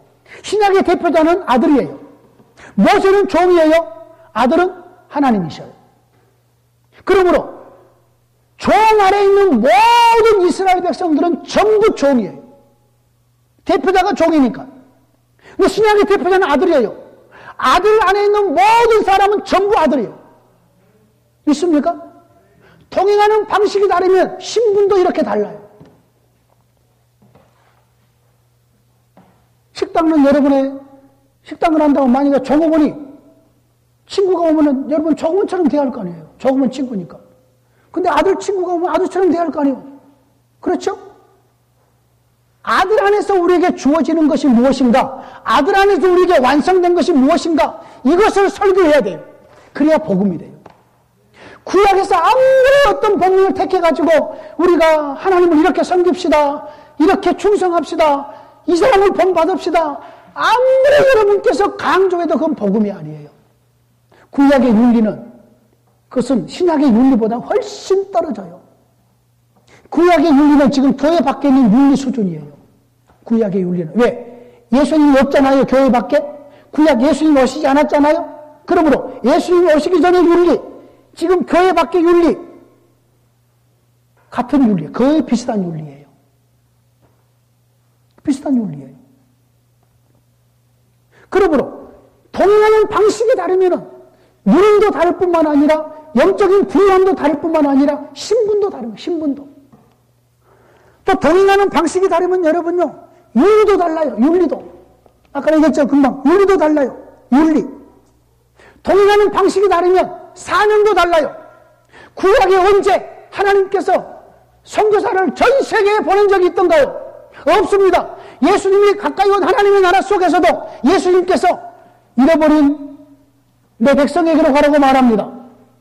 [SPEAKER 1] 신약의 대표자는 아들이에요. 모세는 종이에요. 아들은 하나님이셔요. 그러므로 종 아래에 있는 모든 이스라엘 백성들은 전부 종이에요. 대표자가 종이니까. 근데 신약의 대표자는 아들이에요. 아들 안에 있는 모든 사람은 전부 아들이에요. 있습니까? 동행하는 방식이 다르면 신분도 이렇게 달라요. 식당을 한다고 만약에 종업원이 친구가 오면은 여러분 종업원처럼 대할 거 아니에요. 종업원 친구니까. 근데 아들 친구가 오면 아들처럼 대할 거 아니에요. 그렇죠? 아들 안에서 우리에게 주어지는 것이 무엇인가? 아들 안에서 우리에게 완성된 것이 무엇인가? 이것을 설교해야 돼요. 그래야 복음이 돼요. 구약에서 아무리 어떤 법률을 택해가지고 우리가 하나님을 이렇게 섬깁시다, 이렇게 충성합시다, 이 사람을 본받읍시다, 아무리 여러분께서 강조해도 그건 복음이 아니에요. 구약의 윤리는, 그것은 신약의 윤리보다 훨씬 떨어져요. 구약의 윤리는 지금 교회 밖에 있는 윤리 수준이에요. 구약의 윤리는. 왜? 예수님이 없잖아요, 교회 밖에. 구약 예수님 오시지 않았잖아요. 그러므로 예수님이 오시기 전에 윤리, 지금 교회 밖의 윤리, 같은 윤리, 거의 비슷한 윤리예요. 비슷한 윤리예요. 그러므로 동행하는 방식이 다르면은 윤리도 다를 뿐만 아니라 영적인 분량도 다를 뿐만 아니라 신분도 다른 거예요. 신분도. 또 동행하는 방식이 다르면 여러분요, 윤리도 달라요. 윤리도. 아까 얘기했죠, 금방. 윤리도 달라요. 윤리. 동행하는 방식이 다르면 사명도 달라요. 구약에 언제 하나님께서 선교사를 전 세계에 보낸 적이 있던가요? 없습니다. 예수님이 가까이 온 하나님의 나라 속에서도 예수님께서 잃어버린 내 백성에게로 가라고 말합니다.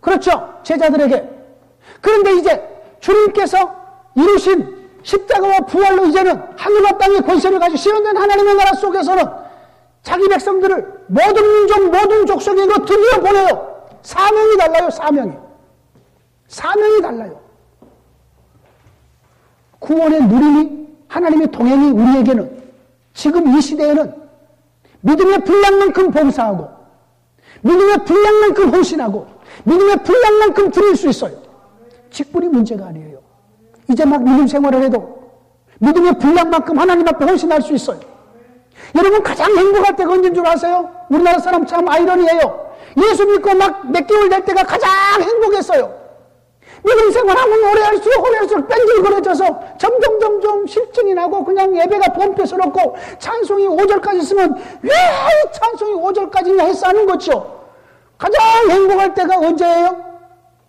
[SPEAKER 1] 그렇죠? 제자들에게. 그런데 이제 주님께서 이루신 십자가와 부활로 이제는 하늘과 땅의 권세를 가지고 시원된 하나님의 나라 속에서는 자기 백성들을 모든 민족, 모든 족속에게로 드디어 보내요. 사명이 달라요, 사명이. 사명이 달라요. 구원의 누림이, 하나님의 동행이 우리에게는 지금 이 시대에는 믿음의 분량만큼 봉사하고, 믿음의 분량만큼 헌신하고, 믿음의 분량만큼 드릴 수 있어요. 직분이 문제가 아니에요. 이제 막 믿음 생활을 해도 믿음의 분량만큼 하나님 앞에 헌신할 수 있어요. 여러분 가장 행복할 때가 언제인 줄 아세요? 우리나라 사람 참 아이러니해요. 예수 믿고 막 몇 개월 될 때가 가장 행복했어요. 믿음 생활하면 오래 할수록 뺀질거려져서 점점 실증이 나고 그냥 예배가 pompe스럽고 찬송이 5절까지 있으면 왜 찬송이 5절까지냐 해서 하는 거죠. 가장 행복할 때가 언제예요?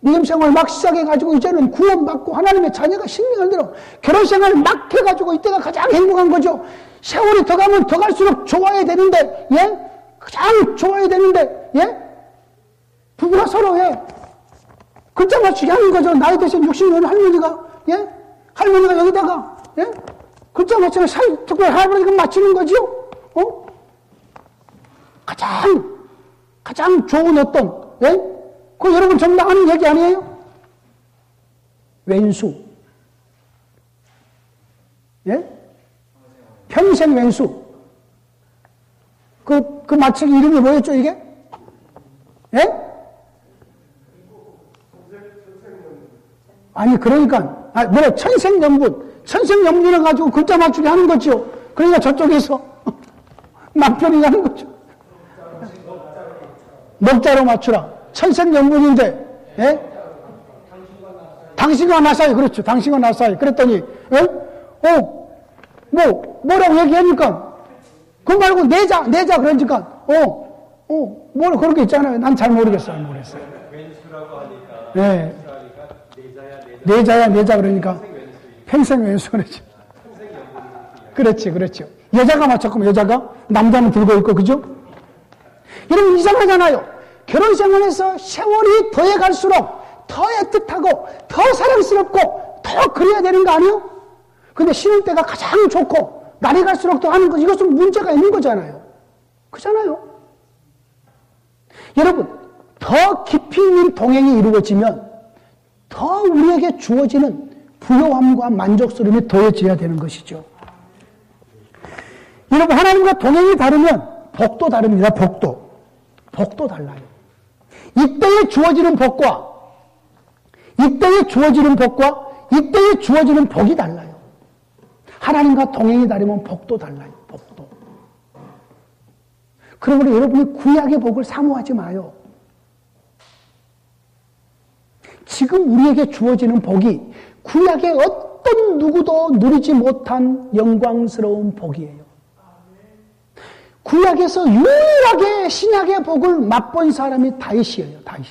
[SPEAKER 1] 믿음 생활 막 시작해가지고 이제는 구원받고 하나님의 자녀가 생명을 들어 결혼생활 막 해가지고 이때가 가장 행복한 거죠. 세월이 더 가면 더 갈수록 좋아야 되는데, 예? 가장 좋아야 되는데, 예? 부부가 서로, 예? 글자 맞추기 하는 거죠. 나이 대신 60년 할머니가, 예? 할머니가 여기다가, 예? 글자 맞추기, 특별히 할아버지가 맞추는 거죠? 가장 좋은 어떤, 예? 그거 여러분 전부 아는 얘기 아니에요? 왼수. 예? 평생 왼수. 그 맞추기 이름이 뭐였죠, 이게? 예? 아니, 그러니까, 천생연분. 천생연분을 가지고 글자 맞추기 하는 거죠. 그러니까 저쪽에서 남편이 하는 거죠. 녹자로 맞추라. 천생연분인데, 예? 당신과 나 사이, 그렇죠. 당신과 나 사이. 그랬더니, 예? 뭐라고 얘기하니까, 그거 말고 내자, 그러니까, 뭐, 그런 게 있잖아요. 난 잘 모르겠어요.
[SPEAKER 2] 왼수라고 하니까.
[SPEAKER 1] 예. 내자, 그러니까. 평생 왼수, 그렇지. 그렇죠. 여자가 맞췄구면, 여자가. 남자는 들고 있고, 그죠? 여러분, 이상하잖아요. 결혼 생활에서 세월이 더해갈수록 더 애틋하고, 더 사랑스럽고, 더 그래야 되는 거 아니에요? 근데 신을 때가 가장 좋고, 날이 갈수록 더 하는 거, 이것은 문제가 있는 거잖아요. 그잖아요. 여러분, 더 깊이 있는 동행이 이루어지면, 더 우리에게 주어지는 부요함과 만족스러움이 더해져야 되는 것이죠. 여러분, 하나님과 동행이 다르면, 복도 다릅니다, 복도. 복도 달라요. 이때에 주어지는 복과, 이때에 주어지는 복이 달라요. 하나님과 동행이 다르면 복도 달라요. 복도. 그러므로 여러분이 구약의 복을 사모하지 마요. 지금 우리에게 주어지는 복이 구약의 어떤 누구도 누리지 못한 영광스러운 복이에요. 구약에서 유일하게 신약의 복을 맛본 사람이 다윗이에요. 다윗.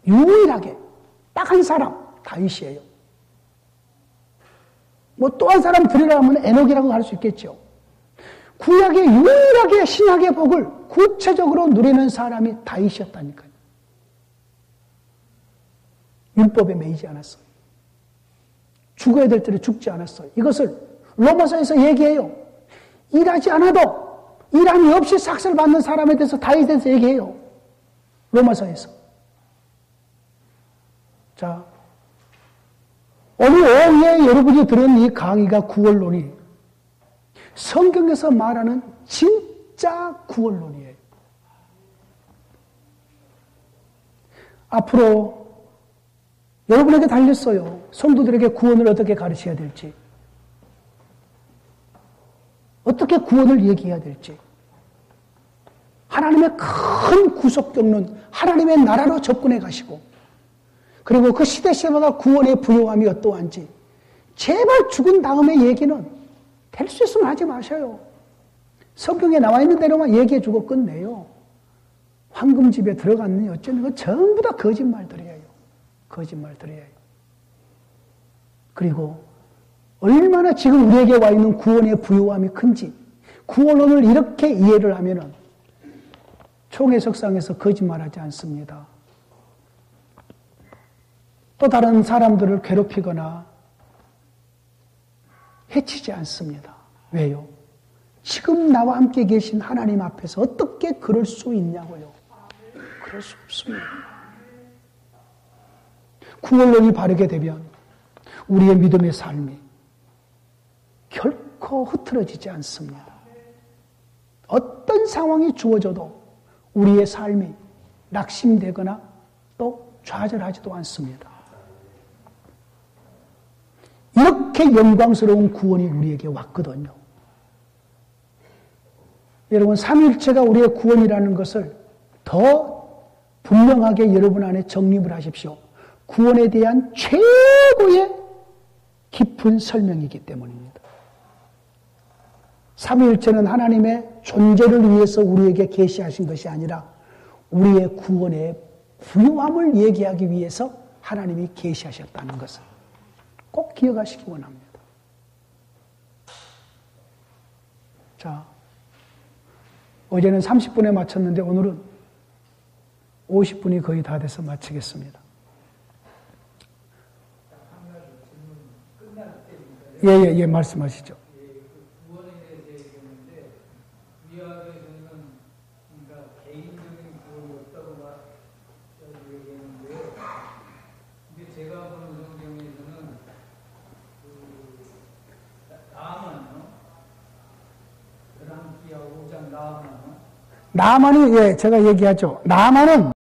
[SPEAKER 1] 유일하게 딱 한 사람 다윗이에요. 뭐 또 한 사람 들으라면 에녹이라고 할 수 있겠죠. 구약에 유일하게 신약의 복을 구체적으로 누리는 사람이 다윗이었다니까요. 율법에 매이지 않았어요. 죽어야 될 때는 죽지 않았어요. 이것을 로마서에서 얘기해요. 일하지 않아도 일함이 없이 삭슬 받는 사람에 대해서 다윗에 대해서 얘기해요. 로마서에서. 자, 오늘 오후에 여러분이 들은 이 강의가 구원론이 성경에서 말하는 진짜 구원론이에요. 앞으로 여러분에게 달렸어요. 성도들에게 구원을 어떻게 가르쳐야 될지, 어떻게 구원을 얘기해야 될지, 하나님의 큰 구속경륜, 하나님의 나라로 접근해 가시고, 그리고 그 시대마다 구원의 부요함이 어떠한지, 제발 죽은 다음의 얘기는 될 수 있으면 하지 마셔요. 성경에 나와 있는 대로만 얘기해 주고 끝내요. 황금집에 들어갔느니 어쩌니, 그 전부 다 거짓말들이에요. 거짓말들이에요. 그리고 얼마나 지금 우리에게 와 있는 구원의 부요함이 큰지, 구원론을 이렇게 이해를 하면은 총해석상에서 거짓말하지 않습니다. 또 다른 사람들을 괴롭히거나 해치지 않습니다. 왜요? 지금 나와 함께 계신 하나님 앞에서 어떻게 그럴 수 있냐고요. 그럴 수 없습니다. 구원론이 바르게 되면 우리의 믿음의 삶이 결코 흐트러지지 않습니다. 어떤 상황이 주어져도 우리의 삶이 낙심되거나 또 좌절하지도 않습니다. 이렇게 영광스러운 구원이 우리에게 왔거든요. 여러분, 삼위일체가 우리의 구원이라는 것을 더 분명하게 여러분 안에 정립을 하십시오. 구원에 대한 최고의 깊은 설명이기 때문입니다. 삼위일체는 하나님의 존재를 위해서 우리에게 계시하신 것이 아니라 우리의 구원의 부요함을 얘기하기 위해서 하나님이 계시하셨다는 것을 꼭 기억하시기 원합니다. 자, 어제는 30분에 마쳤는데 오늘은 50분이 거의 다 돼서 마치겠습니다. 예, 말씀하시죠.
[SPEAKER 3] 구원에 대해서 얘기했는데 위학에서는 그러니까 개인적인 구원이 없다고 얘기했는데요. 근데 제가 보는 성경에서는 나아만요. 그랑키하고 5장 나아만.
[SPEAKER 1] 나아만이, 제가 얘기하죠. 나아만은